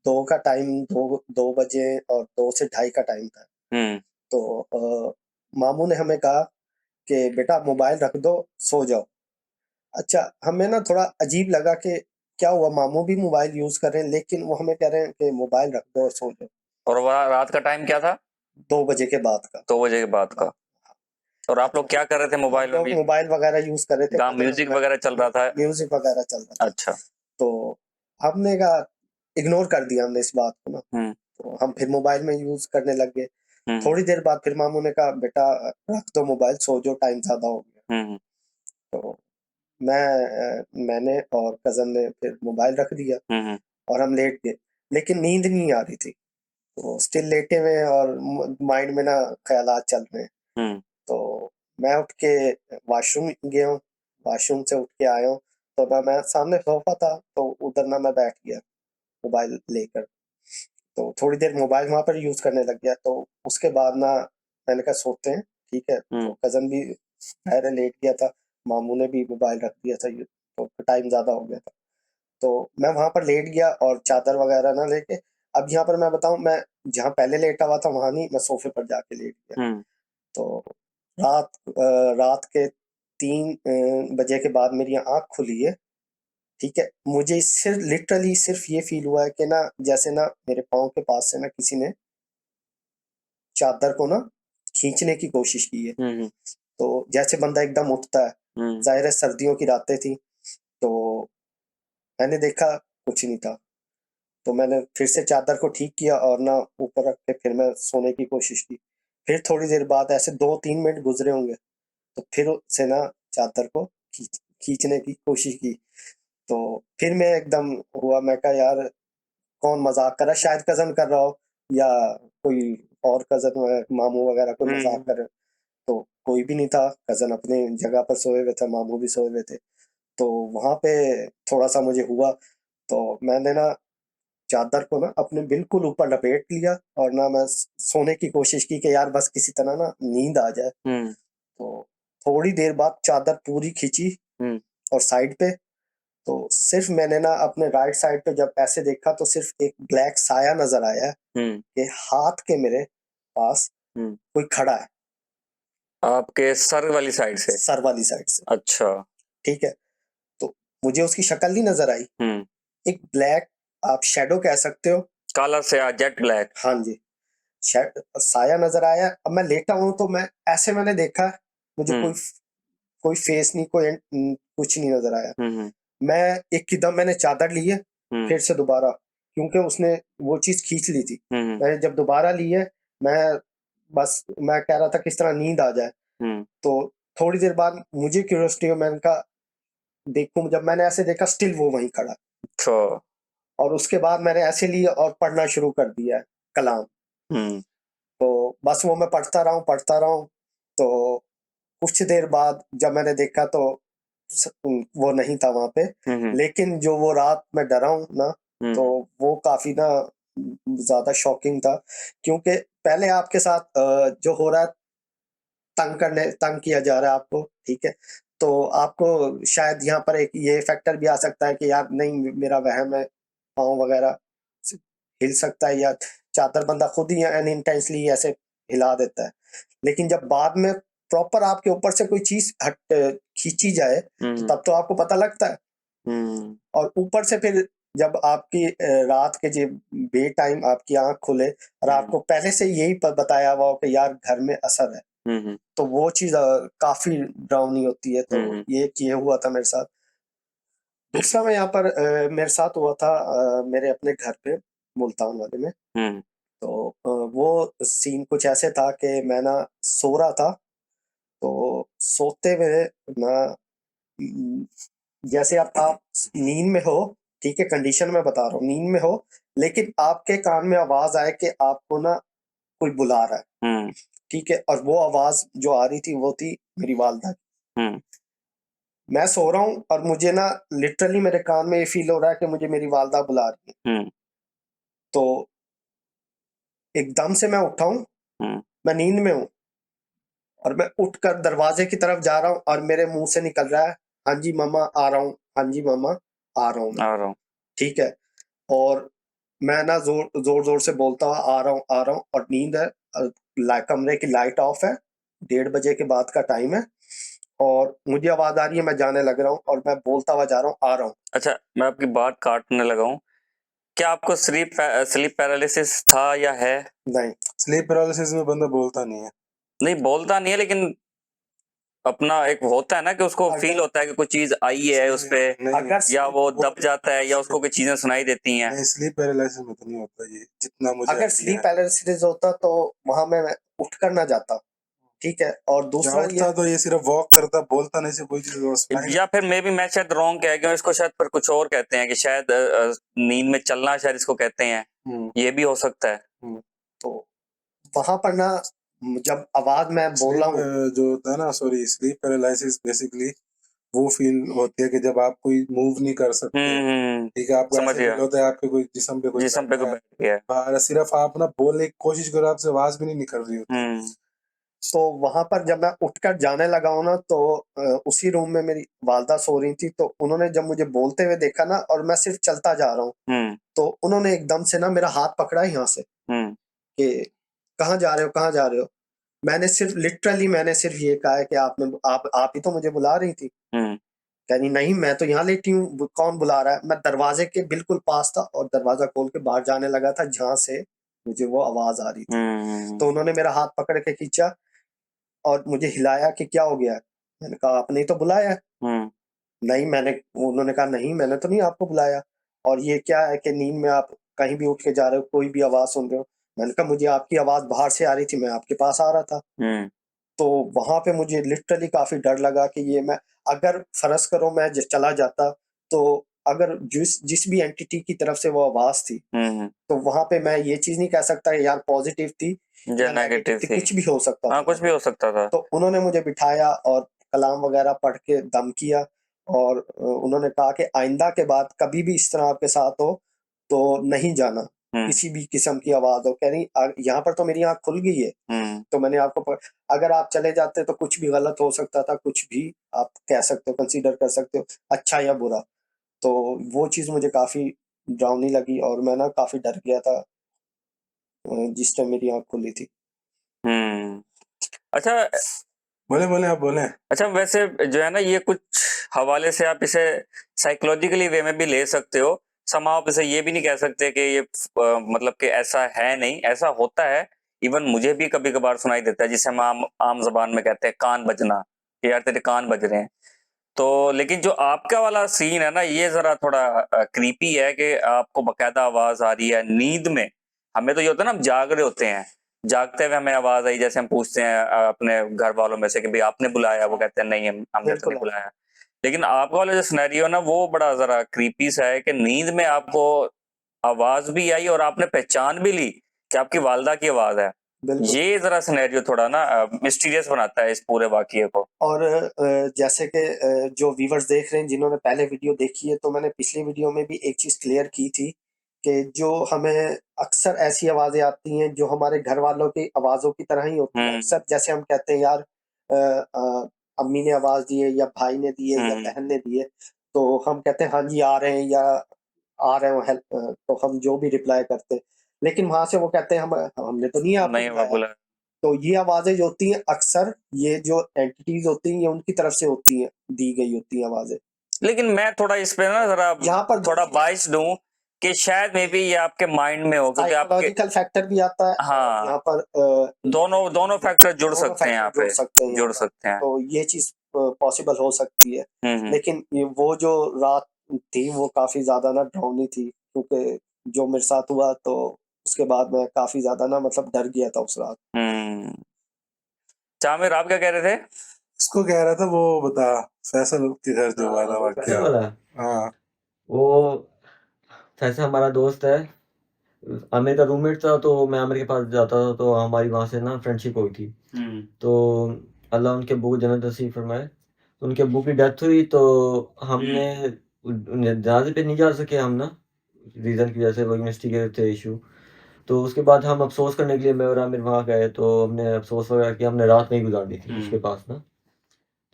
Speaker 4: 2 का टाइम, 2 बजे और 2 से ढाई का टाइम था। तो मामू ने हमें कहा कि बेटा मोबाइल रख दो, सो जाओ। अच्छा, हमें ना थोड़ा अजीब लगा कि क्या हुआ, मामू भी मोबाइल यूज़ कर रहे हैं, लेकिन वो हमें कह रहे हैं कि मोबाइल रख दो और सो जाओ।
Speaker 2: और वह रात का टाइम क्या था?
Speaker 4: 2 बजे के बाद का।
Speaker 2: 2 बजे के बाद का। और आप लोग
Speaker 4: अच्छा,
Speaker 2: क्या कर रहे थे
Speaker 4: हम
Speaker 2: मोबाइल में
Speaker 4: लोग
Speaker 2: भी?
Speaker 4: मोबाइल वगैरह यूज़ कर रहे थे,
Speaker 2: गाँव
Speaker 4: कज़न
Speaker 2: म्यूजिक
Speaker 4: वगैरह,
Speaker 2: वगैरह चल रहा था?
Speaker 4: म्यूज़िक वगैरह चल रहा था।
Speaker 2: अच्छा।
Speaker 4: तो हमने कहा, इग्नोर कर दिया हमने इस बात को ना। तो हम फिर मोबाइल में यूज़ करने लग गए। थोड़ी देर बाद फिर मामू ने कहा, बेटा रख दो मोबाइल, सो जाओ, टाइम ज़्यादा हो गया। तो मैंने और कज़न ने फिर मोबाइल रख दिया, और हम लेट गए। लेकिन नींद नहीं आ रही थी, तो स्टिल लेटे हुए हैं, और माइंड में ना ख़्यालात चल रहे हैं। तो मैं उठ के वॉशरूम गया हूँ, वॉशरूम से उठ के आया हूँ, तो ना मैं सामने सोफ़ा था, तो उधर ना मैं बैठ गया मोबाइल लेकर। तो थोड़ी देर मोबाइल वहाँ पर यूज़ करने लग गया, तो उसके बाद ना मैंने कहा सोते हैं, ठीक है। तो कज़न भी ज़ाहिर है लेट गया था, मामू ने भी मोबाइल रख दिया था, ये तो टाइम ज़्यादा हो गया था। तो मैं वहाँ पर लेट गया और चादर वग़ैरह ना लेके, अब यहाँ पर मैं बताऊँ, मैं जहाँ पहले लेटा हुआ था वहाँ नहीं, मैं सोफ़े पर जाके लेट गया। तो रात के 3 बजे के बाद मेरी आँख खुली है, ठीक है। मुझे लिटरली सिर्फ़ ये फ़ील हुआ है कि ना जैसे ना मेरे पाँव के पास से ना किसी ने चादर को ना खींचने की कोशिश की है। तो जैसे बंदा एकदम उठता है, ज़ाहिर है सर्दियों की रातें थी, तो मैंने देखा कुछ नहीं था। तो मैंने फिर से चादर को ठीक किया और ना ऊपर रख के फिर मैं सोने की कोशिश की। फिर थोड़ी देर बाद ऐसे 2-3 मिनट गुज़रे होंगे, तो फिर से ना चादर को खींचने की कोशिश की। तो फिर मैं एकदम हुआ, मैं कहा यार कौन मज़ाक कर रहा है, शायद कज़न कर रहा हो या कोई और कज़न मामू वग़ैरह कोई मज़ाक कर रहे हो। तो कोई भी नहीं था, कज़न अपनी जगह पर सोए हुए थे, मामू भी सोए हुए थे। तो वहाँ पे थोड़ा-सा मुझे हुआ, तो मैंने ना चादर को ना अपने बिल्कुल ऊपर लपेट लिया और ना मैं सोने की कोशिश की कि यार बस किसी तरह ना नींद आ जाए। तो थोड़ी देर बाद चादर पूरी खींची और साइड पे, तो सिर्फ मैंने ना अपने राइट साइड पे जब ऐसे देखा तो सिर्फ एक ब्लैक साया नजर आया कि हाथ के मेरे पास कोई खड़ा है,
Speaker 2: आपके सर वाली साइड से?
Speaker 4: सर वाली साइड से,
Speaker 2: अच्छा।
Speaker 4: ठीक है। तो मुझे उसकी शक्ल नहीं नजर आई, एक ब्लैक, आप शैडो कह सकते हो।
Speaker 2: काला से जेट ब्लैक।
Speaker 4: हाँ जी, साया नजर आया। अब मैं लेटा हूँ तो मैं ऐसे मैंने देखा, मुझे कोई फेस नहीं, कुछ नहीं नजर आया। मैं एकदम मैंने चादर ली है फिर से दोबारा, क्योंकि उसने वो चीज खींच ली थी। मैंने जब दोबारा ली है, मैं बस मैं कह रहा था किस तरह नींद आ जाए। तो थोड़ी देर बाद मुझे क्यूरियोसिटी हुई, मैंने कहा देखूं, जब मैंने ऐसे देखा स्टिल वो वहीं खड़ा।
Speaker 2: अच्छा।
Speaker 4: और उसके बाद मैंने ऐसे लिया और पढ़ना शुरू कर दिया है कलाम। तो बस वो मैं पढ़ता रहा हूँ। तो कुछ देर बाद जब मैंने देखा तो वो नहीं था वहां पे। लेकिन जो वो रात में डरा हूँ ना, तो वो काफी ना ज्यादा शॉकिंग था, क्योंकि पहले आपके साथ जो हो रहा है, तंग किया जा रहा है आपको, ठीक है। तो आपको शायद यहाँ पर एक ये फैक्टर भी आ सकता है कि यार नहीं मेरा वहम है, पाँव वगैरह हिल सकता है, या चादर बंदा खुद ही अनइंटेंशनली ऐसे हिला देता है। लेकिन जब बाद में प्रॉपर आपके ऊपर से कोई चीज खींची जाए, तो तब तो आपको पता लगता है। और ऊपर से फिर जब आपकी रात के जे बे टाइम आपकी आंख खुले और आपको पहले से यही बताया हुआ हो कि यार घर में असर है, तो वो चीज काफी डरावनी होती है। तो ये हुआ था मेरे साथ। दूसरा मैं यहाँ पर मेरे साथ हुआ था मेरे अपने घर पे मुल्तान वाले में। तो वो सीन कुछ ऐसे था कि मैं ना सो रहा था, तो सोते हुए ना, उम, जैसे आप नींद में हो, ठीक है, कंडीशन मैं बता रहा हूँ, नींद में हो, लेकिन आपके कान में आवाज़ आए कि आपको ना कोई बुला रहा है, ठीक है, और वो आवाज़ जो आ रही थी वो थी मेरी वालिदा की। मैं सो रहा हूँ और मुझे ना लिटरली मेरे कान में ये फ़ील हो रहा है कि मुझे मेरी वालिदा बुला रही है। तो एकदम से मैं उठा हूँ, मैं नींद में हूँ और मैं उठकर दरवाज़े की तरफ जा रहा हूँ और मेरे मुँह से निकल रहा है, हाँ जी मम्मा आ रहा हूँ, हाँ जी मम्मा आ रहा हूँ मैं।
Speaker 2: आ रहा हूँ।
Speaker 4: ठीक है? और मैं ना ज़ोर-ज़ोर से बोलता हुआ आ रहा हूँ और नींद है, कमरे की लाइट ऑफ है, 1:30 बजे के बाद का टाइम है और मुझे आवाज़ आ रही है, मैं जाने लग रहा हूँ और मैं बोलता हुआ जा रहा हूँ, आ रहा हूँ।
Speaker 2: अच्छा, मैं आपकी बात काटने लगा हूँ। क्या आपको स्लीप पैरालिसिस था या है?
Speaker 4: नहीं,
Speaker 1: स्लीप पैरालिसिस में बंदा बोलता नहीं है।
Speaker 2: नहीं बोलता नहीं है, लेकिन अपना एक होता है ना कि उसको फील होता है कि कोई चीज आई है उस पे, या वो दब जाता है या उसको कोई चीजें सुनाई देती हैं।
Speaker 1: नहीं, स्लीप पैरालिसिस में तो नहीं होता ये, जितना मुझे
Speaker 4: अगर स्लीप पैरालिसिस होता तो वहाँ मैं उठकर ना जाता, ठीक है? और दूसरा
Speaker 1: उठता तो ये सिर्फ वॉक करता, बोलता नहीं से कोई चीज।
Speaker 2: या फिर मैं शायद रॉन्ग कह गया, इसको शायद पर कुछ और कहते हैं कि शायद नींद में चलना शायद इसको कहते हैं, ये भी हो सकता है।
Speaker 4: तो वहां पर ना जब आवाज मैं बोल रहा हूँ,
Speaker 1: जो होता है ना, सॉरी, स्लीप पैरालिसिस बेसिकली वो फील होती है कि जब आप कोई मूव नहीं कर सकते, ठीक है, आपको
Speaker 2: समझ
Speaker 1: ऐसे
Speaker 2: गया।
Speaker 1: फील होता है आपके कोई जिस्म पे कोई
Speaker 2: जिस्म पे
Speaker 1: बैठा
Speaker 2: को
Speaker 1: है
Speaker 2: बैठ गया है।
Speaker 1: बाहर, सिर्फ आप ना बोलने की कोशिश करो, आपसे आवाज भी नहीं निकल रही होती।
Speaker 4: तो वहां पर जब मैं उठकर जाने लगा हूँ ना, तो उसी रूम में मेरी वालदा सो रही थी। तो उन्होंने जब मुझे बोलते हुए देखा ना, और मैं सिर्फ चलता जा रहा हूँ, तो उन्होंने एकदम से ना मेरा हाथ पकड़ा यहाँ से कि कहाँ जा रहे हो, कहाँ जा रहे हो। मैंने सिर्फ लिटरली मैंने सिर्फ ये कहा है कि आप ही तो मुझे बुला रही थी। कह रही नहीं, मैं तो यहाँ लेटी हूँ, कौन बुला रहा है। मैं दरवाजे के बिल्कुल पास था और दरवाजा खोल के बाहर जाने लगा था जहाँ से मुझे वो आवाज आ रही थी। तो उन्होंने मेरा हाथ पकड़ के खींचा और मुझे हिलाया कि क्या हो गया है? मैंने कहा आपने ही तो बुलाया है। नहीं, उन्होंने कहा नहीं, मैंने तो नहीं आपको बुलाया। और ये क्या है कि नींद में आप कहीं भी उठ के जा रहे हो, कोई भी आवाज सुन रहे हो। मैंने कहा मुझे आपकी आवाज बाहर से आ रही थी, मैं आपके पास आ रहा था। तो वहां पे मुझे लिटरली काफी डर लगा कि ये मैं अगर फर्ज करो मैं चला जाता, तो अगर जिस भी एंटिटी की तरफ से वो आवाज थी, तो वहां पे मैं ये चीज नहीं कह सकता यार पॉजिटिव थी
Speaker 2: या
Speaker 4: या नेगेटिव
Speaker 2: नेगेटिव
Speaker 4: थी,
Speaker 2: थी।
Speaker 4: कुछ भी हो सकता था।
Speaker 2: हाँ, कुछ भी हो सकता था।
Speaker 4: तो उन्होंने मुझे बिठाया और कलाम वगैरह पढ़ के दम किया। और उन्होंने कहा कि आइंदा के बाद कभी भी इस तरह आपके साथ हो तो नहीं जाना, किसी भी किस्म की आवाज हो। कह रही यहाँ पर तो मेरी आंख खुल गई है, तो मैंने आपको अगर आप चले जाते तो कुछ भी गलत हो सकता था, कुछ भी आप कह सकते हो, कंसीडर कर सकते हो, अच्छा या बुरा। तो वो चीज मुझे काफी डरावनी लगी और मैं ना काफी डर गया था जिस टाइम मेरी आंख खुली थी।
Speaker 2: अच्छा
Speaker 1: बोले बोले आप बोले।
Speaker 2: अच्छा, वैसे जो है ना, ये कुछ हवाले से आप इसे साइकोलॉजिकली वे में भी ले सकते हो। समाव आप इसे ये भी नहीं कह सकते कि ये मतलब कि ऐसा है नहीं, ऐसा होता है। इवन मुझे भी कभी कभार सुनाई देता है, जिसे हम आम जबान में कहते हैं कान बजना, कि यार तेरे कान बज रहे हैं। तो लेकिन जो आपका वाला सीन है ना, ये जरा थोड़ा क्रीपी है कि आपको बकायदा आवाज आ रही है नींद में। हमें तो ये होता है ना, हम जाग रहे होते हैं, जागते हुए हमें आवाज आई, जैसे हम पूछते हैं अपने घर वालों में से कि भाई आपने बुलाया, वो कहते हैं नहीं, हमने तो नहीं बुलाया। लेकिन आपका वाला जो सिनेरियो ना, वो बड़ा जरा क्रीपी सा है कि नींद में आपको आवाज भी आई और आपने पहचान भी ली कि आपकी वालदा की आवाज है। ये जरा सिनेरियो थोड़ा ना मिस्टीरियस बनाता है इस पूरे वाकये को।
Speaker 4: और जैसे कि जो व्यूवर्स देख रहे हैं जिन्होंने पहले वीडियो देखी है, तो मैंने पिछली वीडियो में भी एक चीज क्लियर की थी कि जो हमें अक्सर ऐसी आवाजें आती हैं जो हमारे घर वालों की आवाजों की तरह ही होती है। अक्सर जैसे हम कहते हैं यार अम्मी ने आवाज दी है या भाई ने दी है या बहन ने दी है, तो हम कहते हैं हाँ जी आ रहे हैं या आ रहे हो हेल्प, तो हम जो भी रिप्लाई करते हैं। लेकिन वहां से वो कहते हैं हमने तो नहीं आपको बुलाया। तो ये आवाजें जो होती हैं अक्सर ये जो एंटिटीज होती हैं ये उनकी तरफ से होती हैं, दी गई होती हैं आवाजें।
Speaker 2: लेकिन मैं थोड़ा इस पे ना जरा
Speaker 4: यहाँ पर
Speaker 2: थोड़ा बाइस दूं कि शायद मे बी ये आपके माइंड में हो, क्योंकि आपके
Speaker 4: साइकोलॉजिकल फैक्टर भी आता है।
Speaker 2: हाँ,
Speaker 4: यहाँ पर
Speaker 2: दोनों फैक्टर जुड़ सकते हैं यहाँ पे, जुड़ सकते हैं।
Speaker 4: तो ये चीज पॉसिबल हो सकती है। लेकिन वो जो रात थी वो काफी ज्यादा ना डरावनी थी, क्योंकि जो मेरे साथ हुआ तो उसके बाद मैं काफी ज्यादा ना मतलब डर गया था उस रात।
Speaker 2: चामिर, आप क्या कह रहे थे?
Speaker 1: इसको कह रहा था वो बता, फैसल के घर जो हुआ था वाकया। हाँ,
Speaker 3: वो फैसल हमारा दोस्त है, आमिर का रूममेट था। तो मैं आमिर के पास जाता था तो हमारी वहाँ से ना फ्रेंडशिप हुई थी। तो अल्लाह उनके अब्बू को जन्नत नसीब फरमाए। उनके अब्बू की डेथ हुई तो हमने जनाजे पे नहीं जा सके हम ना, रीज़न की वजह से, वो यूनिवर्सिटी के थे इशू। तो उसके बाद हम अफ़सोस करने के लिए मैं और आमिर वहाँ गए, तो हमने अफ़सोस वगैरह किया, हमने रात नहीं गुजारनी थी उसके पास ना।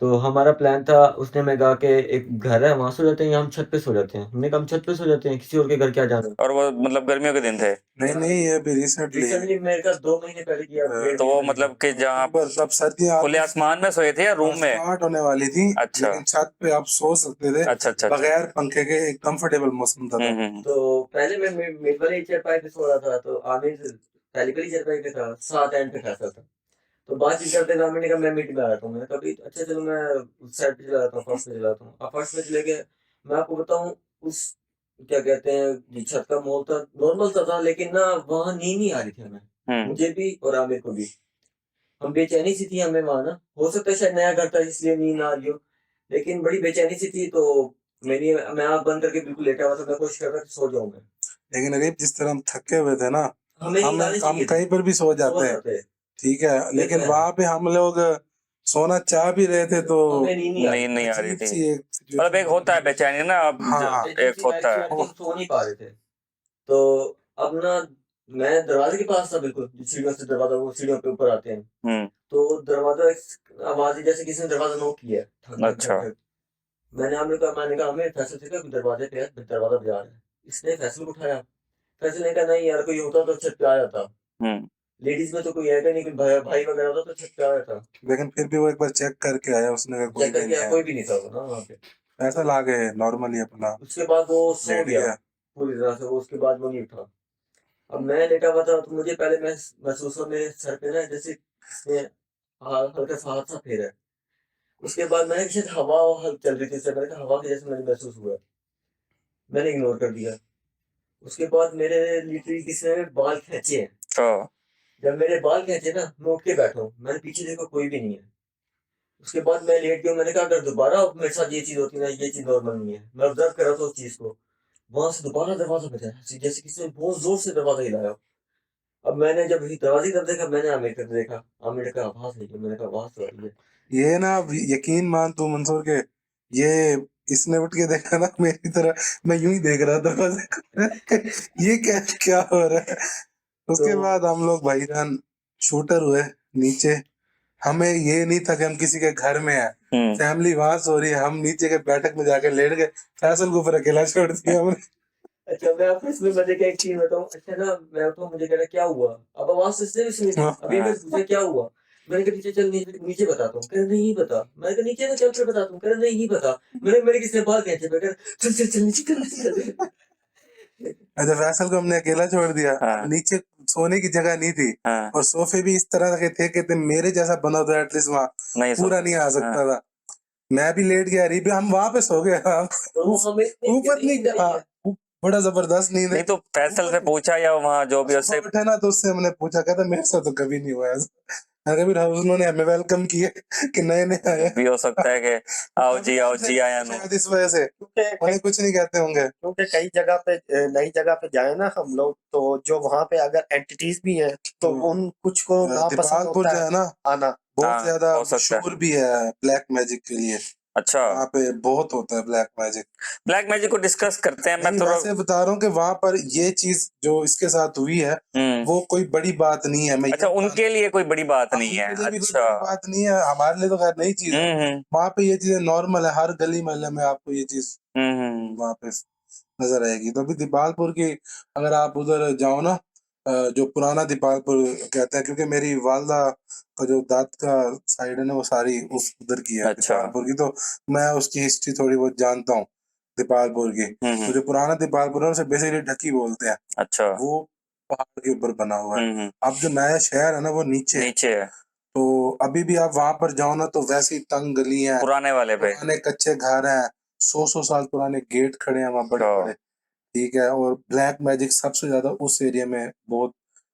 Speaker 3: तो हमारा प्लान था, उसने मैं कहा कि एक घर है वहाँ सो जाते हैं या हम छत पे सो जाते हैं। हमने कहा हम छत पे सो जाते हैं, किसी और के घर क्या जाना।
Speaker 2: और वो मतलब गर्मियों के दिन थे?
Speaker 1: नहीं ये अभी रिसेंटली
Speaker 3: मेरे पास 2 महीने पहले किया।
Speaker 2: तो वो मतलब कि जहाँ
Speaker 1: सब सर्दियाँ
Speaker 2: खुले आसमान में सोए थे या रूम में?
Speaker 1: स्टार्ट होने वाली थी।
Speaker 2: अच्छा।
Speaker 1: लेकिन छत पे आप सो सकते थे।
Speaker 2: अच्छा।
Speaker 1: बगैर पंखे के, एक कंफर्टेबल मौसम था।
Speaker 3: तो पहले मैं मेरे वाली चारपाई पे सो रहा था, तो आमिर पहले वाली चारपाई पे था, साथ एंड पे फैसल था। तो बातचीत करते हुए आमिर ने कहा मैं मिड में आ रहा हूँ। मैंने कहा भाई अच्छा चलो मैं उस साइड पे चला जाता हूँ, फर्स्ट पे चला जाता हूँ। अब फर्स्ट पे चले गए। मैं आपको बताऊँ, उस क्या कहते हैं छत का माहौल था, नॉर्मल सा था, लेकिन ना वहाँ नींद नहीं आ रही थी हमें, मुझे भी और आमिर को भी। हम बेचैनी सी थी हमें वहाँ ना, हो सकता है शायद नया घर था इसलिए नींद आ रही हो, लेकिन बड़ी बेचैनी सी थी। तो मैं आँख बंद करके बिल्कुल लेटा हुआ था, मैं कोशिश कर रहा था सो जाऊं मैं।
Speaker 1: लेकिन अरीब जिस तरह हम थके हुए थे ना,
Speaker 3: हमें
Speaker 1: हम कहीं पर भी सो जाते हैं, ठीक है, लेकिन वहां पे हम लोग सोना चाह भी रहे थे तो
Speaker 3: हमें नींद नहीं आ रही
Speaker 2: नहीं
Speaker 3: थी।
Speaker 2: आ रही
Speaker 1: अजीब
Speaker 2: थी।
Speaker 1: सी एक
Speaker 2: मतलब एक होता है बेचैनी ना, अब
Speaker 1: हाँ
Speaker 2: एक होता है।
Speaker 3: हम सो नहीं पा रहे थे। तो अब ना मैं दरवाजे के पास था बिल्कुल, सीढ़ियों से दरवाजा, वो सीढ़ियों पे ऊपर आते हैं,
Speaker 2: हम्म।
Speaker 3: तो दरवाजा आवाज आई जैसे किसी ने दरवाजा नॉक किया है, ठक ठक
Speaker 2: अच्छा।
Speaker 3: ठक ठक। मैंने कहा हमें फैसल से कहा दरवाजे पे है, दरवाजा बजा रहा है। इसने फैसल को उठाया, फैसल ने कहा नहीं यार, कोई होता तो छत पे आ जाता,
Speaker 2: हम्म।
Speaker 3: लेडीज में तो कोई है नहीं, कोई भाई भाई वगैरह होता तो छत पे आ जाता।
Speaker 1: लेकिन फिर भी वो एक बार चेक करके आया, उसने कहा कोई
Speaker 3: चेक
Speaker 1: भी
Speaker 3: करके
Speaker 1: नहीं
Speaker 3: आया,
Speaker 1: है,
Speaker 3: कोई भी नहीं था ना वहाँ पे।
Speaker 1: ऐसा लागे नॉर्मली अपना
Speaker 3: उसके बाद वो सो
Speaker 1: लेट
Speaker 3: गया
Speaker 1: गया।
Speaker 3: पूरी तरह से, वो उसके बाद वो नहीं उठा। अब मैं लेटा हुआ था तो मुझे पहले महसूस हुआ मेरे सर पे ना जैसे किसने हल्का सा हाथ सा फेरा है। उसके बाद मैंने शायद हवा चल रही थी इससे, मैंने कहा हवा के जैसे मुझे महसूस हुआ। मैंने इग्नोर कर दिया। उसके बाद मेरे लिटरली किसी ने बाल खींचे हैं।
Speaker 2: अच्छा।
Speaker 3: जब मेरे बाल खींचे ना, मैं उठ के बैठा हूँ, मैंने पीछे देखा कोई भी नहीं है। उसके बाद मैं लेट गया, मैंने कहा अगर दोबारा मेरे साथ ये चीज होती है ना, ये चीज नॉर्मल नहीं है। मैं ऑब्जर्व कर रहा था उस चीज को। वहां से दोबारा दरवाजा बजा, जैसे किसी ने बहुत जोर से दरवाजा हिलाया। अब मैंने जब दरवाजे की तरफ देखा, मैंने आमिर की तरफ देखा, आमिर का आवाज नहीं है, मैंने कहा आवाज तो आ रही है।
Speaker 1: ये ना यकीन मान तू मंसूर के, ये इसने उठ के देखा ना मेरी तरह, मैं यूं ही देख रहा था बस ये क्या क्या हो रहा है। उसके
Speaker 3: तो
Speaker 1: बाद हम लोग भाईजान शूटर हुए नीचे। हमें ये नहीं था कि हम किसी के घर में हैं,
Speaker 2: हम्म।
Speaker 1: फैमिली वहां सो रही है, हम नीचे के बैठक में जाके लेट गए, फैसल को ऊपर अकेला छोड़ दिया हमने।
Speaker 3: अच्छा, मैं आपको इसमें मजे का एक चीज बताऊं। अच्छा ना, मैं तो मुझे कह रहा क्या हुआ, अब आवाज से इसने भी सुनी थी। अभी मैं पूछा क्या हुआ, मैंने कहा नीचे चल, नीचे नीचे बताता हूँ। कह रहा नहीं पता। मैंने कहा नीचे में चल कर बताता हूँ। कह रहा नहीं पता। मैंने मेरे किसने बाल खींचे, मैं कह रहा चल चल चल नीचे चल नीचे चल।
Speaker 1: अच्छा, फैसल को हमने अकेला छोड़ दिया।
Speaker 2: हाँ।
Speaker 1: नीचे सोने की जगह नहीं थी,
Speaker 2: हाँ।
Speaker 1: और सोफे भी इस तरह के थे कि मेरे जैसा बना था एटलीस्ट वहां
Speaker 2: नहीं सो
Speaker 1: पूरा नहीं आ सकता था। मैं भी लेट गया, रीबी हम वहां पे सो गए। हम
Speaker 3: और वो हमें इतनी
Speaker 1: ऊपर नहीं
Speaker 3: नींद आई
Speaker 1: हाँ,
Speaker 3: है।
Speaker 1: बड़ा जबरदस्त नींद है।
Speaker 2: नहीं तो फैसल से
Speaker 1: ऊपर
Speaker 2: पूछा या वहाँ जो भी उससे
Speaker 1: सुबह उठा ना तो उससे हमने पूछा, कहता मेरे साथ तो कभी नहीं हुआ ऐसा। मैंने कहा फिर उन्होंने हमें वेलकम किया कि नए नए आए।
Speaker 2: भी हो सकता है कि आओ जी आया नो।
Speaker 1: शायद इस वजह से उन्हें कुछ नहीं कहते होंगे।
Speaker 4: क्योंकि कई जगह पे नई जगह पे जाए ना हम लोग, तो जो वहाँ पे अगर एंटिटीज भी हैं तो उन कुछ को नापसंद
Speaker 1: दीपालपुर
Speaker 4: होता
Speaker 1: जो
Speaker 4: है
Speaker 1: है ना,
Speaker 4: आना।
Speaker 1: बहुत
Speaker 2: हाँ,
Speaker 1: ज्यादा
Speaker 2: हो सकता है।
Speaker 1: मशहूर भी है ब्लैक मैजिक के लिए।
Speaker 2: अच्छा,
Speaker 1: वहाँ पे बहुत होता है ब्लैक मैजिक।
Speaker 2: ब्लैक मैजिक को डिस्कस करते हैं। मैं
Speaker 1: नहीं,
Speaker 2: थोड़ा
Speaker 1: वैसे बता रहा हूँ कि वहाँ पर ये चीज जो इसके साथ हुई है वो कोई बड़ी बात नहीं है। मैं
Speaker 2: अच्छा,
Speaker 1: ये
Speaker 2: उनके लिए कोई बड़ी बात नहीं है।
Speaker 1: उनके लिए भी कोई
Speaker 2: अच्छा।
Speaker 1: बड़ी बात नहीं है, हमारे लिए तो खैर नई चीज है।
Speaker 2: हम्म।
Speaker 1: वहाँ पे ये चीजें नॉर्मल है, हर गली मोहल्ले में आपको ये चीज
Speaker 2: हम्म।
Speaker 1: वहाँ पे नजर आएगी। तो अभी दीपालपुर की अगर आप उधर जाओ ना, जो पुराना दीपालपुर कहते हैं, क्योंकि मेरी वालदा का जो दांत का साइड है ना वो सारी उस उधर की है,
Speaker 2: अच्छा।
Speaker 1: दीपालपुर की। तो मैं उसकी हिस्ट्री थोड़ी बहुत जानता हूँ दीपालपुर की। तो जो पुराना दीपालपुर है उसे बेसिकली ढकी बोलते हैं।
Speaker 2: अच्छा।
Speaker 1: वो पहाड़ के ऊपर बना हुआ है।
Speaker 2: हम्म।
Speaker 1: अब जो नया शहर है ना वो नीचे है।
Speaker 2: नीचे है
Speaker 1: तो अभी भी आप वहां पर जाओ ना तो वैसी तंग गली है,
Speaker 2: पुराने वाले पे।
Speaker 1: पुराने कच्चे घर हैं, 100 साल पुराने गेट खड़े हैं वहाँ बड़े
Speaker 2: अच्छा।
Speaker 1: बड़े। ठीक है, और ब्लैक मैजिक सबसे ज्यादा उस एरिया में बहुत,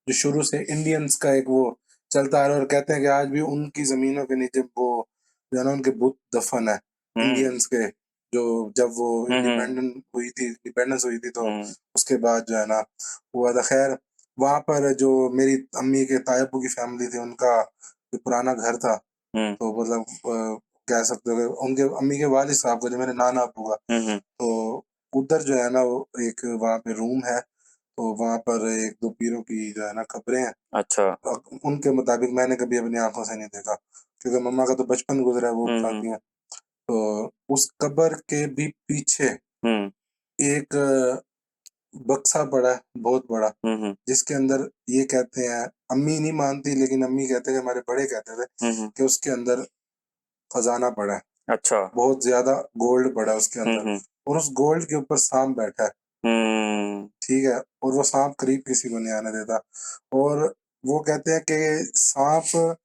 Speaker 1: जो शुरू से इंडियंस का एक वो चलता आ रहा है, और कहते हैं कि आज भी उनकी जमीनों के नीचे वो जो है ना उनके बुत दफन है इंडियंस के। जो जब वो इंडिपेंडेंस हुई थी तो उसके बाद जो है ना हुआ था। खैर, वहां पर जो मेरी अम्मी के तायब्बू की फैमिली थी, उनका जो पुराना घर था, तो मतलब कह सकते हो कि उनके अम्मी के वालिद साहब का, जो मेरे नाना अब्बू का, तो उधर जो है ना वो एक वहाँ पे रूम है। तो वहाँ पर एक दो पीरों की जो है ना कब्रें हैं।
Speaker 2: अच्छा।
Speaker 1: उनके मुताबिक मैंने कभी अपनी आंखों से नहीं देखा, क्योंकि मम्मा का तो बचपन गुजरा है, वो बताती हैं। तो उस कब्र के भी पीछे एक बक्सा पड़ा है बहुत बड़ा, जिसके अंदर ये कहते हैं, अम्मी नहीं मानती लेकिन अम्मी कहते हैं, हमारे बड़े कहते थे कि उसके अंदर खजाना पड़ा है।
Speaker 2: अच्छा।
Speaker 1: बहुत ज्यादा गोल्ड पड़ा है उसके अंदर, और उस गोल्ड के ऊपर सांप बैठा है। ठीक है, और वो सांप करीब किसी को नहीं आने देता। और वो कहते हैं कि सांप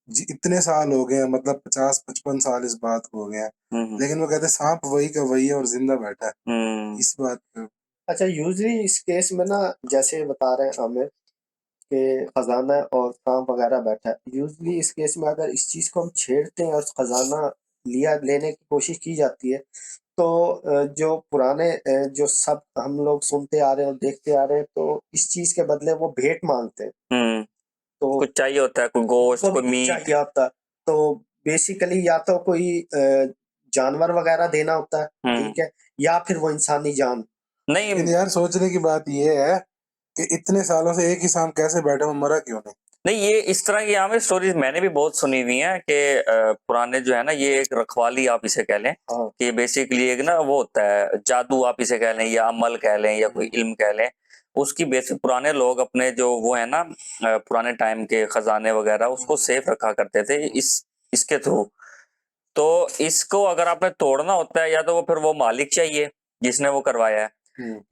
Speaker 1: इतने साल हो गए हैं, मतलब 50-55 साल इस बात को हो गए हैं, लेकिन वो कहते हैं सांप वही का वही है और जिंदा बैठा है इस बात पे।
Speaker 4: अच्छा, यूजली इस केस में ना, जैसे बता रहे हैं आमिर कि खजाना और सांप वगैरह बैठा है, यूजली इस केस में अगर इस चीज को हम छेड़ते हैं और खजाना लेने की कोशिश की जाती है, तो जो पुराने जो सब हम लोग सुनते आ रहे हैं और देखते आ रहे हैं, तो इस चीज के बदले वो भेंट मांगते हैं। तो
Speaker 2: कुछ चाहिए होता है, कोई गोश्त,
Speaker 4: उनको भी
Speaker 2: कोई
Speaker 4: कुछ
Speaker 2: मीट।
Speaker 4: चाहिए होता है। तो बेसिकली या तो कोई जानवर वगैरह देना होता है, ठीक है, या फिर वो इंसानी जान।
Speaker 2: नहीं
Speaker 1: लेकिन यार सोचने की बात ये है कि इतने सालों से एक ही सांप कैसे बैठा, वो मरा क्यों नहीं?
Speaker 2: नहीं, ये इस तरह की यहाँ पे स्टोरीज मैंने भी बहुत सुनी हुई हैं कि पुराने जो है ना, ये एक रखवाली आप इसे कह लें,
Speaker 4: हाँ
Speaker 2: कि बेसिकली एक ना वो होता है जादू आप इसे कह लें, या अमल कह लें, या कोई इल्म कह लें, उसकी बेसिक पुराने लोग अपने जो वो है ना पुराने टाइम के खजाने वगैरह उसको सेफ रखा करते थे इसके थ्रू। तो इसको अगर आपने तोड़ना होता है, या तो वो फिर वो मालिक चाहिए जिसने वो करवाया है,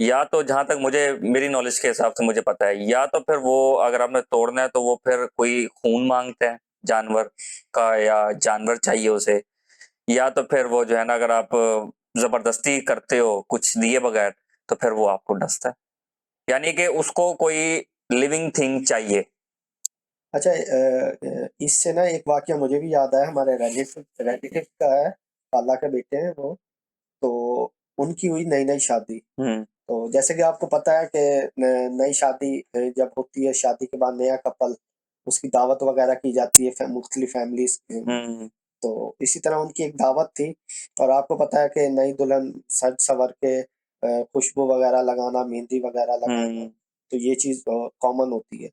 Speaker 2: या तो जहां तक मुझे मेरी नॉलेज के हिसाब से मुझे पता है, या तो फिर वो अगर आपने तोड़ना है तो वो फिर कोई खून मांगता है जानवर का, या जानवर चाहिए उसे, या तो फिर वो जो है ना अगर आप जबरदस्ती करते हो कुछ दिए बगैर तो फिर वो आपको डसता है, यानी कि उसको कोई लिविंग थिंग चाहिए।
Speaker 4: अच्छा, इससे ना एक वाकया मुझे भी याद आया। हमारे रिलेटिव का है, खाला के बेटे हैं वो। तो उनकी हुई नई नई शादी। तो जैसे कि आपको पता है कि नई शादी जब होती है, शादी के बाद नया कपल, उसकी दावत वगैरह की जाती है मुख्तलिफ फैमिलीज। तो इसी तरह उनकी एक दावत थी। और आपको पता है कि नई दुल्हन सज सवर के खुशबू वगैरह लगाना, मेहंदी वगैरह लगाना, तो ये चीज कॉमन होती है।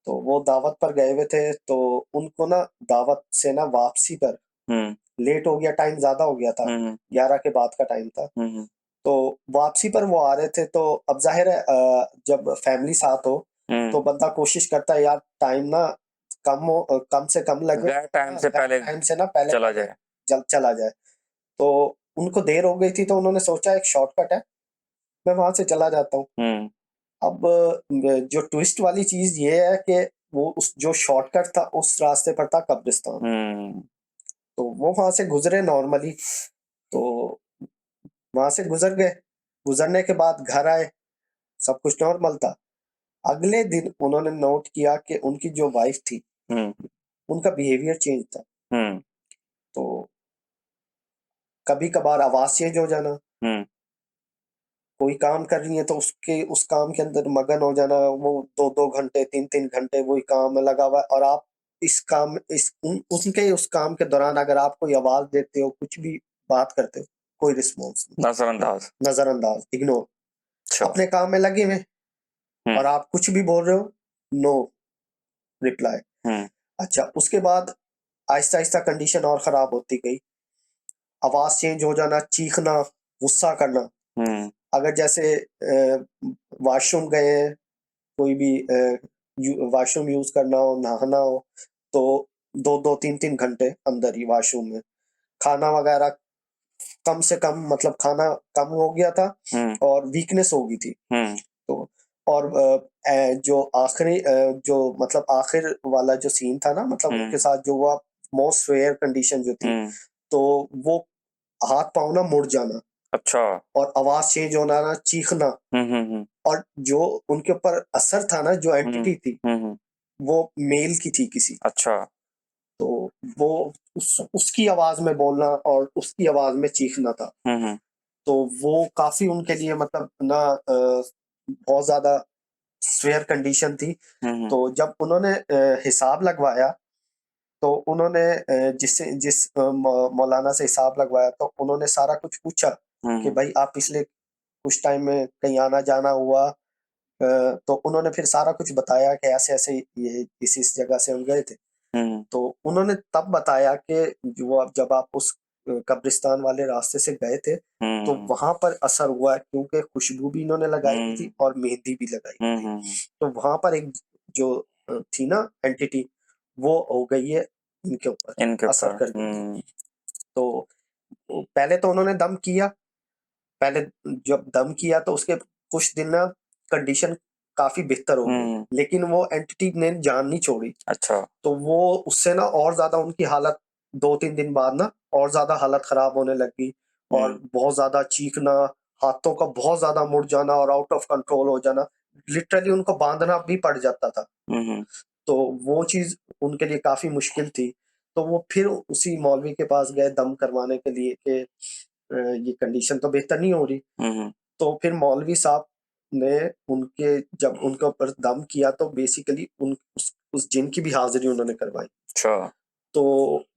Speaker 4: तो वो दावत पर गए हुए थे, तो उनको ना दावत से ना वापसी पर लेट हो गया, टाइम ज्यादा हो गया था, 11 के बाद का टाइम था। तो वापसी पर वो आ रहे थे, तो अब जाहिर है जब फैमिली साथ हो तो बंदा कोशिश करता है यार टाइम ना कम से कम लगे,
Speaker 2: टाइम से पहले
Speaker 4: टाइम से ना पहले
Speaker 2: चला जाए।
Speaker 4: जल्द चला जाए। तो उनको देर हो गई थी, तो उन्होंने सोचा एक शॉर्टकट है, मैं वहां से चला जाता हूँ। अब जो ट्विस्ट वाली चीज ये है कि वो उस जो शॉर्टकट था उस रास्ते पर था कब्रिस्तान। तो वो वहां से गुजरे नॉर्मली, तो वहां से गुजर गए। गुजरने के बाद घर आए, सब कुछ नॉर्मल था। अगले दिन उन्होंने नोट किया कि उनकी जो वाइफ थी, उनका बिहेवियर चेंज था। तो कभी कभार आवाज चेंज हो जाना, कोई काम कर रही है तो उसके उस काम के अंदर मगन हो जाना, वो 2-2 घंटे 3-3 घंटे वही काम में लगा हुआ है, और आप उनके उस काम के दौरान अगर आप कोई आवाज देते हो, कुछ भी बात करते हो, कोई रिस्पॉन्स नहीं, नजरअंदाज, इग्नोर, अपने काम में लगे हुए, और आप कुछ भी बोल रहे हो, नो रिप्लाई। अच्छा, उसके बाद आहिस्ता आहिस्ता कंडीशन और खराब होती गई। आवाज चेंज हो जाना, चीखना, गुस्सा करना। अगर जैसे वॉशरूम गए हैं, कोई भी वॉशरूम यूज करना हो, नहाना हो, तो 2-2 3-3 घंटे अंदर ही वॉशरूम में। खाना वगैरह कम से कम, मतलब खाना कम हो गया था, और वीकनेस हो गई थी। तो और जो आखिरी जो मतलब आखिर वाला जो सीन था ना, मतलब उनके साथ जो हुआ, मोस्ट रेयर कंडीशन जो थी, तो वो हाथ पाँव ना मुड़ जाना,
Speaker 2: अच्छा।
Speaker 4: और आवाज चेंज होना ना, चीखना। और जो उनके ऊपर असर था ना, जो एंटिटी थी, वो मेल की थी किसी।
Speaker 2: अच्छा।
Speaker 4: तो वो उसकी आवाज में बोलना और उसकी आवाज में चीखना था। तो वो काफी उनके लिए मतलब ना बहुत ज्यादा स्वेयर कंडीशन थी। तो जब उन्होंने हिसाब लगवाया, तो उन्होंने जिस मौलाना से हिसाब लगवाया, तो उन्होंने सारा कुछ पूछा कि भाई आप पिछले कुछ टाइम में कहीं आना जाना हुआ? तो उन्होंने फिर सारा कुछ बताया कि ऐसे ऐसे ये इस जगह से हम गए थे। तो उन्होंने तब बताया कि जो जब आप उस कब्रिस्तान वाले रास्ते से गए थे, तो वहां पर असर हुआ है, क्योंकि खुशबू भी इन्होंने लगाई हुई थी और मेहंदी भी लगाई हुई थी। तो वहां पर एक जो थी ना एंटिटी, वो हो गई है इनके ऊपर, असर कर गई। तो पहले तो उन्होंने दम किया, पहले जब दम किया तो उसके कुछ दिन ना कंडीशन काफी बेहतर हो गई, लेकिन वो एंटिटी ने जान नहीं छोड़ी।
Speaker 2: अच्छा।
Speaker 4: तो वो उससे ना और ज्यादा उनकी हालत 2-3 दिन बाद ना और ज्यादा हालत खराब होने लगी, और बहुत ज्यादा चीखना, हाथों का बहुत ज्यादा मुड़ जाना और आउट ऑफ कंट्रोल हो जाना, लिटरली उनको बांधना भी पड़ जाता था। तो वो चीज उनके लिए काफी मुश्किल थी। तो वो फिर उसी मौलवी के पास गए दम करवाने के लिए कि ये कंडीशन तो बेहतर नहीं हो रही। तो फिर मौलवी साहब ने उनके जब उनके ऊपर दम किया, तो बेसिकली उस जिन की भी हाजिरी उन्होंने करवाई।
Speaker 2: अच्छा।
Speaker 4: तो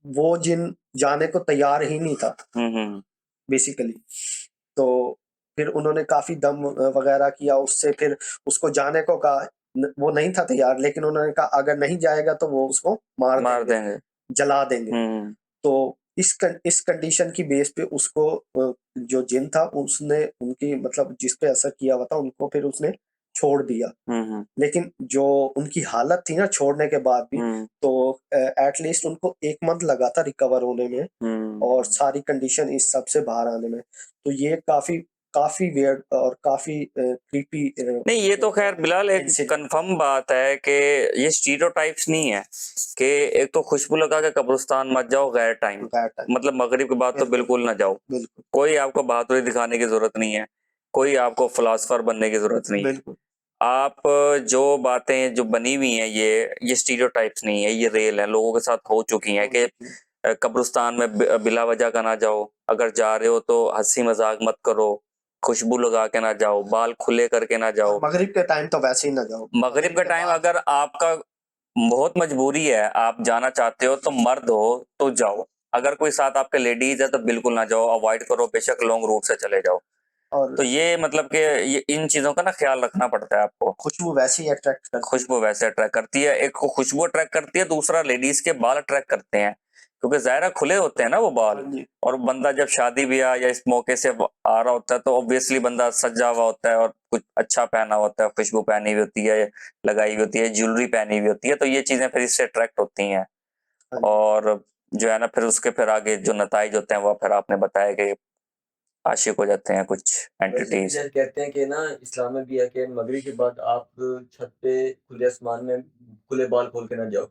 Speaker 4: वो जिन जाने को तैयार ही नहीं था
Speaker 2: हम्म
Speaker 4: बेसिकली। तो फिर उन्होंने काफी दम वगैरह किया उससे, फिर उसको जाने को कहा। वो नहीं था तैयार, लेकिन उन्होंने कहा अगर नहीं जाएगा तो वो उसको मार
Speaker 2: मार
Speaker 4: देंगे,
Speaker 2: देंगे।
Speaker 4: जला देंगे।
Speaker 2: हम्म
Speaker 4: तो इस कंडीशन की बेस पे उसको जो जिन था उसने उनकी मतलब जिस पे असर किया हुआ था उनको फिर उसने छोड़ दिया।
Speaker 2: हम्म
Speaker 4: लेकिन जो उनकी हालत थी ना छोड़ने के बाद भी,
Speaker 2: हम्म
Speaker 4: तो एटलीस्ट उनको 1 मंथ लगा था रिकवर होने में और सारी कंडीशन इस सब से बाहर आने में। तो ये काफी काफी वियर्ड और काफी क्रीपी
Speaker 2: नहीं, ये तो खैर बिलाल एक
Speaker 4: इंसिडेंट
Speaker 2: कंफर्म बात है कि ये स्टीरियोटाइप्स नहीं है कि एक तो खुशबू लगा के कब्रिस्तान मत जाओ गैर टाइम,
Speaker 4: दैट टाइम।
Speaker 2: मतलब मगरिब के बाद तो
Speaker 4: बिल्कुल
Speaker 2: बिल्कुल ना जाओ।
Speaker 4: बिल्कुल
Speaker 2: कोई आपको बहादुरी दिखाने की जरूरत नहीं है, कोई आपको फिलोसफर बनने की जरूरत नहीं है।
Speaker 4: बिल्कुल
Speaker 2: आप जो बातें जो बनी हुई हैं ये स्टीरियोटाइप्स नहीं है, ये रियल है, लोगों के साथ हो चुकी हैं कि कब्रिस्तान में बिला वजह का ना जाओ, अगर जा रहे हो तो हंसी मजाक मत करो, खुशबू लगा के ना जाओ, बाल खुले करके ना जाओ।
Speaker 4: और मगरिब के टाइम तो वैसे ही ना जाओ।
Speaker 2: मगरिब का टाइम
Speaker 4: बाद
Speaker 2: अगर आपका बहुत मजबूरी है, आप जाना चाहते हो तो मर्द हो तो जाओ, अगर कोई साथ आपके लेडीज है तो बिल्कुल ना जाओ, अवॉइड करो, बेशक लॉन्ग रूट से चले जाओ।
Speaker 4: और
Speaker 2: तो ये मतलब कि ये इन चीजों का ना ख्याल रखना पड़ता है आपको।
Speaker 4: खुशबू वैसे ही अट्रैक्ट करती है।
Speaker 2: खुशबू वैसे अट्रैक्ट करती है, एक को खुशबू अट्रैक्ट करती है, दूसरा लेडीज के बाल अट्रैक्ट करते हैं, क्योंकि ज़ाहिर है खुले होते हैं ना वो बाल।
Speaker 4: हाँ जी।
Speaker 2: और बंदा जब शादी ब्याह या इस मौके से आ रहा होता है तो ऑब्वियसली बंदा सजा हुआ होता है और कुछ अच्छा पहना होता है, खुशबू पहनी हुई होती है, लगाई हुई होती है, ज्वेलरी पहनी हुई होती है, तो ये चीजें फिर इससे अट्रैक्ट होती हैं।
Speaker 4: हाँ जी।
Speaker 2: और जो है ना फिर उसके फिर आगे जो नताइज होते हैं वो फिर आपने बताया कि आशिक हो जाते हैं कुछ
Speaker 3: वैसे भी
Speaker 2: एंटिटीज।
Speaker 3: जैसे कहते हैं कि ना इस्लाम में भी है कि मगरिब के बाद आप छत पे खुले आसमान में खुले बाल खोल के ना जाओ।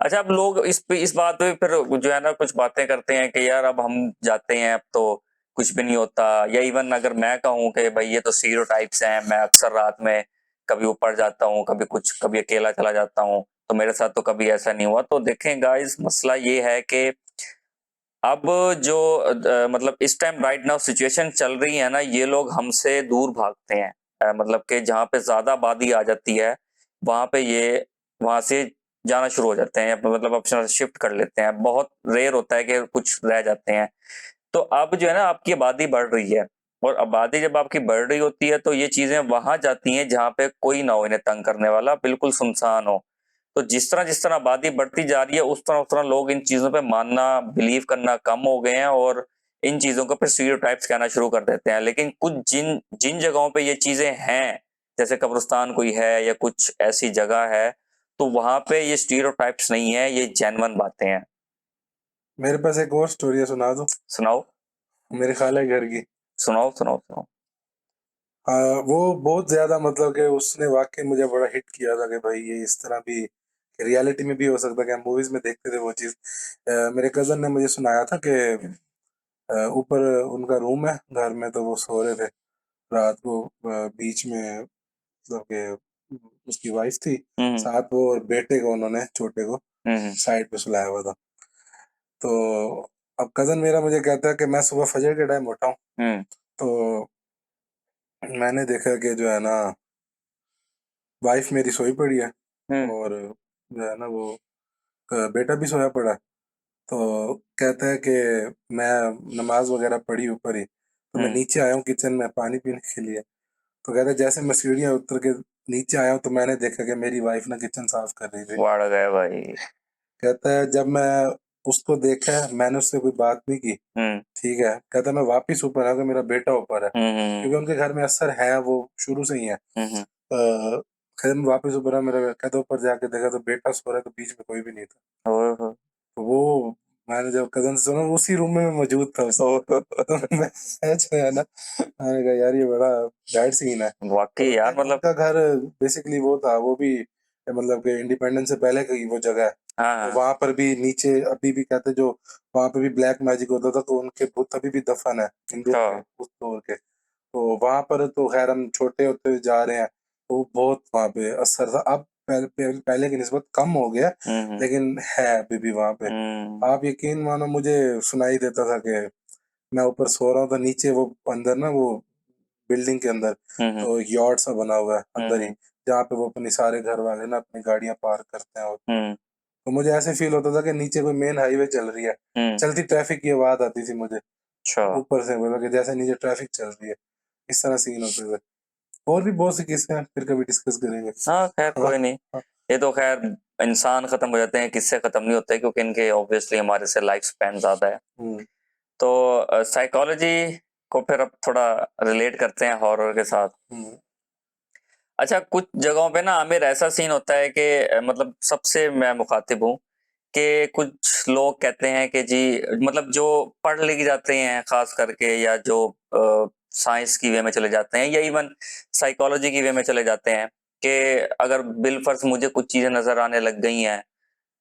Speaker 2: अच्छा, अब लोग इस बात पे फिर जो है ना कुछ बातें करते हैं कि यार अब हम जाते हैं अब तो कुछ भी नहीं होता, या इवन अगर मैं कहूँ कि भाई ये तो स्टीरियोटाइप्स हैं, मैं अक्सर रात में कभी ऊपर जाता हूँ, कभी कुछ, कभी अकेला चला जाता हूँ, तो मेरे साथ तो कभी ऐसा नहीं हुआ। तो देखें गाइस, मसला ये है कि अब जो मतलब इस टाइम राइट नाउ सिचुएशन चल रही है ना, ये लोग हमसे दूर भागते हैं। मतलब कि जहाँ पे ज्यादा आबादी आ जाती है वहां पे ये वहां से जाना शुरू हो जाते हैं, मतलब अपना शिफ्ट कर लेते हैं, बहुत रेयर होता है कि कुछ रह जाते हैं। तो अब जो है ना आपकी आबादी बढ़ रही है, और आबादी जब आपकी बढ़ रही होती है तो ये चीजें वहां जाती हैं जहाँ पे कोई ना हो इन्हें तंग करने वाला, बिल्कुल सुनसान हो। तो जिस तरह आबादी बढ़ती जा रही है उस तरह लोग इन चीजों पे मानना, बिलीव करना कम हो गए हैं, और इन चीजों को फिर स्टीरियोटाइप्स कहना शुरू कर देते हैं। लेकिन कुछ जिन जिन जगहों पे ये चीजें हैं, जैसे कब्रिस्तान कोई है या कुछ ऐसी जगह है, तो वहां पे ये स्टीरियोटाइप्स नहीं है, ये जेन्युइन बातें हैं।
Speaker 1: मेरे पास एक और स्टोरी है, सुना दूं?
Speaker 2: सुनाओ
Speaker 1: मेरे खाला घर की।
Speaker 2: सुनाओ सुनाओ सुनाओ।
Speaker 1: वो बहुत ज्यादा मतलब कि उसने वाकई मुझे बड़ा हिट किया था कि भाई ये इस तरह भी रियलिटी में भी हो सकता है, कि हम मूवीज में देखते थे वो चीज। मेरे कजन ने मुझे सुनाया था कि ऊपर उनका रूम है घर में, तो वो सो रहे थे रात को। बीच में मतलब कि उसकी वाइफ थी
Speaker 2: हम्म
Speaker 1: साथ, वो और बेटे को उन्होंने छोटे को
Speaker 2: हम्म
Speaker 1: साइड पे सुलाया हुआ था। तो अब कजन मेरा मुझे कहता है कि मैं सुबह फजर के टाइम उठा हूँ,
Speaker 2: हम्म
Speaker 1: तो मैंने देखा कि जो है ना वाइफ मेरी सोई पड़ी है,
Speaker 2: हम्म
Speaker 1: और जो है ना वो बेटा भी सोया पड़ा है। तो कहता है कि मैं नमाज वगैरह पढ़ी ऊपर ही, तो मैं
Speaker 2: हम्म
Speaker 1: नीचे आया हूँ किचन में पानी पीने के लिए। तो कहता है जैसे मैं सीढ़ियाँ उतर के नीचे आया हूँ तो मैंने देखा कि मेरी वाइफ ना किचन साफ कर रही थी।
Speaker 2: वाड़ गए भाई।
Speaker 1: कहता है जब मैं उसको देखा मैंने उससे कोई बात नहीं की,
Speaker 2: हम्म
Speaker 1: ठीक है। कहता है मैं वापिस ऊपर आया कि मेरा बेटा ऊपर है, क्योंकि
Speaker 2: हम्म
Speaker 1: उनके घर में अक्सर है वो शुरू से ही है।
Speaker 2: हम्म
Speaker 1: खैर मैं वापस ऊपर आया, मेरा कहता ऊपर जाके देखा तो बेटा सो रहा है, तो बीच में कोई भी नहीं था।
Speaker 2: ओहो,
Speaker 1: तो वो मैंने जब कजन से सुना, उसी रूम में मैं मौजूद था उस
Speaker 2: ओहो।
Speaker 1: तो मैं जो है ना, मैंने कहा यार ये बड़ा बैड सीन है। और
Speaker 2: वाकई यार मतलब।
Speaker 1: उनका घर बेसिकली वो था, वो भी मतलब कि इंडिपेंडेंस से पहले की वो जगह है। तो
Speaker 2: हाँ
Speaker 1: वहां पर भी नीचे अभी भी कहते जो वहां पे भी ब्लैक मैजिक होता था, तो उनके भूत अभी भी दफन है हिंदुओं के
Speaker 2: हाँ
Speaker 1: उस दौर के। तो वहां पर तो खैर हम छोटे होते हुए जा रहे हैं, तो बहुत वहां पे असर था। अब पहले की निस्बत कम हो गया,
Speaker 2: हम्म
Speaker 1: लेकिन है अभी भी वहां पे।
Speaker 2: हम्म
Speaker 1: आप यकीन मानो मुझे सुनाई देता था कि मैं ऊपर सो रहा हूँ, तो नीचे वो अंदर ना वो बिल्डिंग के अंदर
Speaker 2: हम्म
Speaker 1: तो यार्ड सा बना हुआ है अंदर ही,
Speaker 2: हम्म
Speaker 1: जहाँ पे वो अपने सारे घर वाले ना अपनी गाड़ियां पार्क करते हैं। और
Speaker 2: हम्म
Speaker 1: तो मुझे ऐसे फील होता था कि नीचे कोई मेन हाईवे चल रही है, चलती ट्रैफिक की आवाज आती थी मुझे
Speaker 2: अच्छा
Speaker 1: ऊपर से, बोला कि जैसे नीचे ट्रैफिक चल रही है, इस तरह सीन होते थे। और भी बहुत सी किस्से हैं, फिर कभी डिस्कस करेंगे।
Speaker 2: हाँ खैर
Speaker 1: हाँ,
Speaker 2: कोई नहीं,
Speaker 1: हाँ,
Speaker 2: ये तो खैर इंसान खत्म हो जाते हैं, किससे खत्म नहीं होते, क्योंकि इनके ऑब्वियसली हमारे से लाइफ स्पैन ज्यादा है।
Speaker 1: हम्म,
Speaker 2: तो साइकोलॉजी को फिर अब थोड़ा रिलेट करते हैं हॉरर के साथ।
Speaker 1: हम्म,
Speaker 2: अच्छा, कुछ जगहों पे ना आमिर ऐसा सीन होता है कि मतलब सबसे मैं मुखातिब हूँ कि कुछ लोग कहते हैं कि जी मतलब जो पढ़ लिख जाते हैं खास करके, या जो साइंस की वे में चले जाते हैं, या इवन साइकोलॉजी की वे में चले जाते हैं, कि अगर बिलफर्ज मुझे कुछ चीजें नजर आने लग गई हैं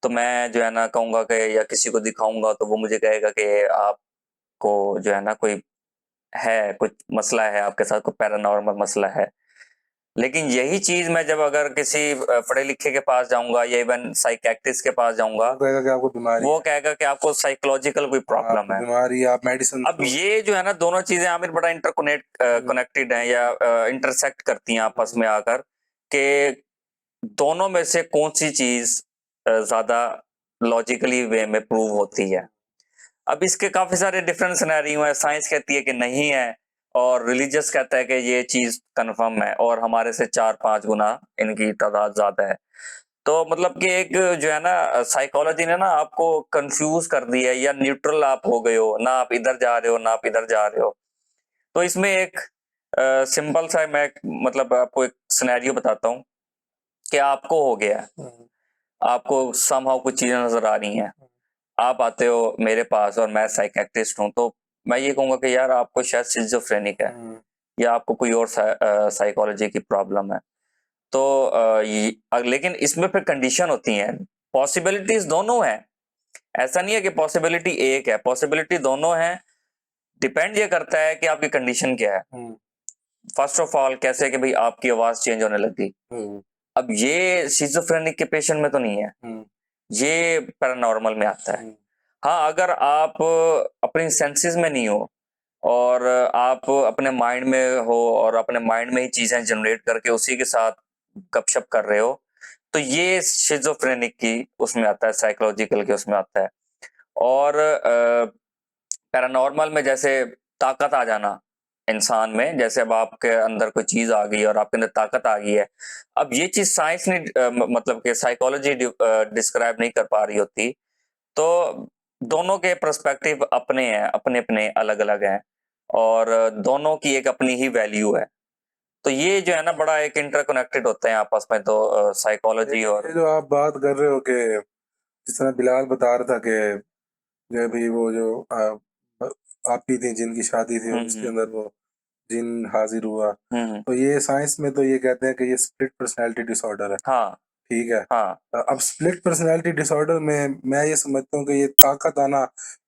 Speaker 2: तो मैं जो है ना कहूंगा कि, या किसी को दिखाऊंगा तो वो मुझे कहेगा कि आपको जो है ना कोई है, कुछ मसला है आपके साथ, कोई पैरानॉर्मल मसला है। लेकिन यही चीज मैं जब अगर किसी पढ़े लिखे के पास जाऊंगा, या इवन साइकियाट्रिस्ट के पास जाऊंगा,
Speaker 1: वो कहेगा कि आपको बीमारी
Speaker 2: वो
Speaker 1: है,
Speaker 2: कहेगा कि आपको साइकोलॉजिकल कोई प्रॉब्लम
Speaker 1: आपको
Speaker 2: है।
Speaker 1: बीमारी है, आप मेडिसिन
Speaker 2: अब ये जो है ना दोनों चीजें आमिर बड़ा कनेक्टेड हैं, या इंटरसेक्ट करती हैं आपस में आकर, कि दोनों में से कौन सी चीज ज्यादा लॉजिकली वे में प्रूव होती है। अब इसके काफी सारे डिफरेंट सिनेरियो हैं, साइंस कहती है कि नहीं है, और रिलीजियस कहता है कि ये चीज कंफर्म है, और हमारे से 4-5 गुना इनकी तादाद ज्यादा है। तो मतलब कि एक जो है ना साइकोलॉजी ने ना आपको कंफ्यूज कर दिया है, या न्यूट्रल आप हो गए हो ना, आप इधर जा रहे हो ना आप इधर जा रहे हो। तो इसमें एक सिंपल सा मैं मतलब आपको एक सिनेरियो बताता हूँ कि आपको हो गया है, आपको समहाउ कुछ चीजें नजर आ रही हैं, आप आते हो मेरे पास और मैं साइकियाट्रिस्ट हूँ, तो मैं ये कहूंगा कि यार आपको शायद सिजोफ्रेनिक है, या आपको कोई और साइकोलॉजी की प्रॉब्लम है। तो लेकिन इसमें फिर कंडीशन होती हैं, पॉसिबिलिटीज दोनों हैं, ऐसा नहीं है कि पॉसिबिलिटी एक है, पॉसिबिलिटी दोनों है। डिपेंड ये करता है कि आपकी कंडीशन क्या है। फर्स्ट ऑफ ऑल कैसे कि भाई आपकी आवाज चेंज होने लगी, अब ये सिजोफ्रेनिक के पेशेंट में तो नहीं है, ये पैरानॉर्मल में आता है। हाँ, अगर आप अपनी सेंसेस में नहीं हो, और आप अपने माइंड में हो, और अपने माइंड में ही चीजें जनरेट करके उसी के साथ गपशप कर रहे हो, तो ये शिजोफ्रेनिक की उसमें आता है, साइकोलॉजिकल के उसमें आता है। और पैरानॉर्मल में जैसे ताकत आ जाना इंसान में, जैसे अब आपके अंदर कोई चीज आ गई और आपके अंदर ताकत आ गई है, अब ये चीज साइंस ने मतलब कि साइकोलॉजी डिस्क्राइब नहीं कर पा रही होती। तो दोनों के पर्सपेक्टिव अपने हैं, अपने अपने अलग अलग हैं, और दोनों की एक अपनी ही वैल्यू है। तो ये जो है ना बड़ा एक इंटरकनेक्टेड होते हैं आपस में, तो साइकोलॉजी और
Speaker 1: ये जो आप बात कर रहे हो कि जिस तरह बिलाल बता रहा था कि जो भी वो जो आपी थी जिनकी शादी थी और उसके अंदर वो जिन हाजिर हुआ, तो ये साइंस में तो ये कहते हैं कि ये स्प्लिट पर्सनैलिटी डिसऑर्डर है।
Speaker 2: हाँ
Speaker 1: ठीक है।
Speaker 2: हाँ
Speaker 1: अब स्प्लिट पर्सनैलिटी डिसऑर्डर में मैं ये समझता हूँ कि ये ताकत आना,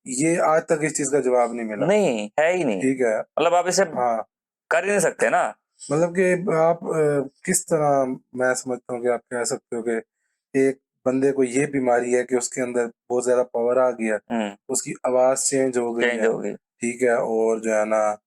Speaker 1: ये आज तक इस चीज का जवाब नहीं मिला।
Speaker 2: नहीं है ही नहीं,
Speaker 1: ठीक है।
Speaker 2: मतलब आप इसे
Speaker 1: हाँ,
Speaker 2: कर ही नहीं सकते ना।
Speaker 1: मतलब कि आप किस तरह, मैं समझता हूँ कि आप कह सकते हो कि एक बंदे को ये बीमारी है कि उसके अंदर बहुत ज्यादा पावर आ गया, उसकी आवाज चेंज हो गई
Speaker 2: चेंज
Speaker 1: है।
Speaker 2: होगी,
Speaker 1: ठीक है। और जो है ना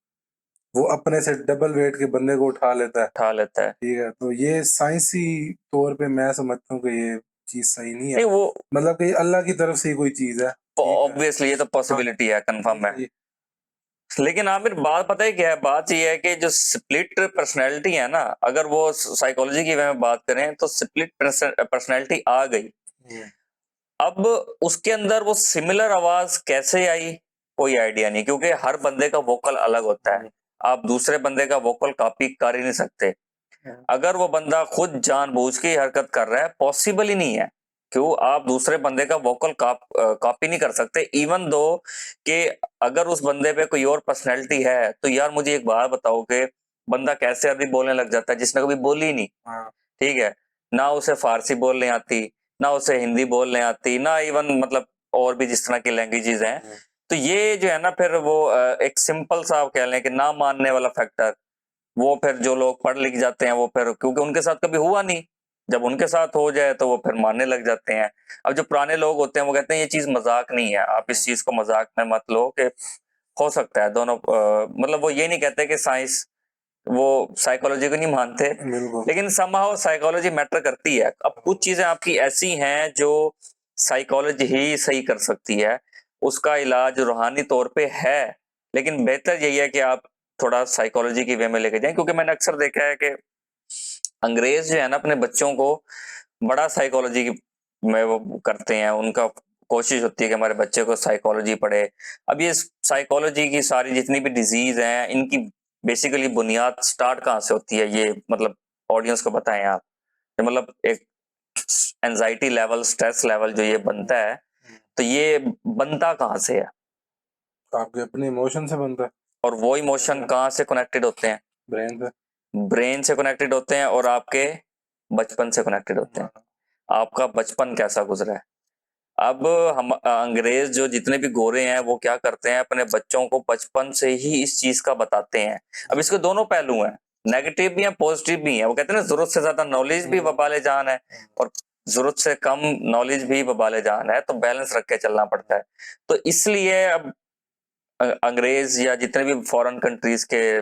Speaker 1: वो अपने से डबल वेट के बंदे को उठा लेता है।
Speaker 2: उठा लेता है।
Speaker 1: ठीक है। तो ये साइंसी तौर पे मैं समझता हूँ कि ये चीज सही नहीं है,
Speaker 2: नहीं, वो
Speaker 1: मतलब कि ये अल्लाह की तरफ से ही कोई चीज है। ठीक है।
Speaker 2: ऑब्वियसली ये तो पॉसिबिलिटी है, कंफर्म है।
Speaker 1: ये-
Speaker 2: लेकिन आमिर बात पता है क्या है, बात ये है कि जो स्प्लिट पर्सनैलिटी है ना, अगर वो साइकोलॉजी की वे में बात करें तो स्प्लिट पर्सनैलिटी आ गई,
Speaker 1: हम्म,
Speaker 2: अब उसके अंदर वो सिमिलर आवाज कैसे आई, कोई आइडिया नहीं, क्योंकि हर बंदे का वोकल अलग होता है। आप दूसरे बंदे का वोकल कॉपी कर ही नहीं सकते। अगर वो बंदा खुद जानबूझ के हरकत कर रहा है, पॉसिबल ही नहीं है। क्यों आप दूसरे बंदे का वोकल कॉपी नहीं कर सकते, इवन दो कि अगर उस बंदे पे कोई और पर्सनैलिटी है, तो यार मुझे एक बात बताओ कि बंदा कैसे अभी बोलने लग जाता है जिसने कभी बोली ही नहीं।
Speaker 1: हाँ,
Speaker 2: ठीक है, ना उसे फारसी बोलने आती, ना उसे हिंदी बोलने आती, ना इवन मतलब और भी जिस तरह की लैंग्वेजेस हैं। तो ये जो है ना फिर वो एक सिंपल सा आप कह लें कि ना मानने वाला फैक्टर, वो फिर जो लोग पढ़ लिख जाते हैं वो फिर क्योंकि उनके साथ कभी हुआ नहीं, जब उनके साथ हो जाए तो वो फिर मानने लग जाते हैं। अब जो पुराने लोग होते हैं वो कहते हैं ये चीज मजाक नहीं है, आप इस चीज को मजाक में मत लो, कि हो सकता है दोनों मतलब वो ये नहीं कहते कि साइंस वो साइकोलॉजी को नहीं मानते,
Speaker 1: बिल्कुल।
Speaker 2: लेकिन समहाउ साइकोलॉजी मैटर करती है। अब कुछ चीजें आपकी ऐसी हैं जो साइकोलॉजी ही सही कर सकती है, उसका इलाज रूहानी तौर पे है, लेकिन बेहतर यही है कि आप थोड़ा साइकोलॉजी की वे में लेके जाएं, क्योंकि मैंने अक्सर देखा है कि अंग्रेज जो है ना अपने बच्चों को बड़ा साइकोलॉजी में वो करते हैं, उनका कोशिश होती है कि हमारे बच्चे को साइकोलॉजी पढ़े। अब ये साइकोलॉजी की सारी जितनी भी डिजीज हैं, इनकी बेसिकली बुनियाद स्टार्ट कहाँ से होती है, ये मतलब ऑडियंस को बताएं आप। ये मतलब एक एंजाइटी लेवल, स्ट्रेस लेवल जो ये बनता है, तो ये बनता कहाँ से है,
Speaker 1: आपके अपने इमोशन से बनता है,
Speaker 2: और वो इमोशन कहाँ से कनेक्टेड होते हैं?
Speaker 1: ब्रेन से।
Speaker 2: ब्रेन से कनेक्टेड होते हैं और आपके बचपन से कनेक्टेड होते हैं। आपका बचपन कैसा गुजरा है? अब हम अंग्रेज जो जितने भी गोरे हैं वो क्या करते हैं, अपने बच्चों को बचपन से ही इस चीज का बताते हैं। अब इसके दोनों पहलू हैं, नेगेटिव भी है, पॉजिटिव भी है। वो कहते हैं ना, जरूरत से ज्यादा नॉलेज भी वबाले जान है, और जरूरत से कम नॉलेज भी वबाले जान है, तो बैलेंस रख के चलना पड़ता है। तो इसलिए अब अंग्रेज या जितने भी फॉरेन कंट्रीज के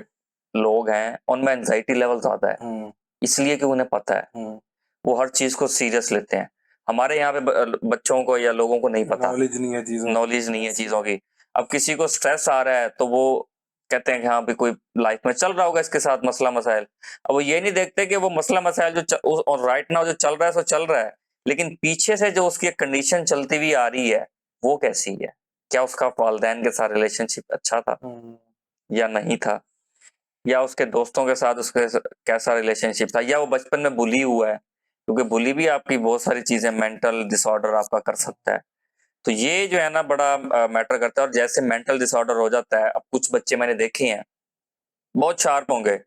Speaker 2: लोग हैं, उनमें एंजाइटी लेवल ज्यादा है, इसलिए कि उन्हें पता है, वो हर चीज को सीरियस लेते हैं। हमारे यहाँ पे बच्चों को या लोगों को नहीं पता,
Speaker 1: नॉलेज नहीं है चीजों,
Speaker 2: नॉलेज नहीं है चीजों की। अब किसी को स्ट्रेस आ रहा है तो वो कहते हैं कि हाँ भी कोई लाइफ में चल रहा होगा इसके साथ मसला मसाइल। अब वो ये नहीं देखते कि वो मसला मसाइल और राइट नाउ जो चल रहा है सो चल रहा है, लेकिन पीछे से जो उसकी कंडीशन चलती हुई आ रही है वो कैसी है, क्या उसका वालिदैन के साथ रिलेशनशिप अच्छा था या नहीं था, या उसके दोस्तों के साथ उसके कैसा रिलेशनशिप था, या वो बचपन में बुली हुआ है, क्योंकि बुली भी आपकी बहुत सारी चीजें, मेंटल डिसऑर्डर आपका कर सकता है। तो ये जो है ना बड़ा मैटर करता है। और जैसे मेंटल डिसऑर्डर हो जाता है, अब कुछ बच्चे मैंने देखे हैं बहुत शार्प होंगे,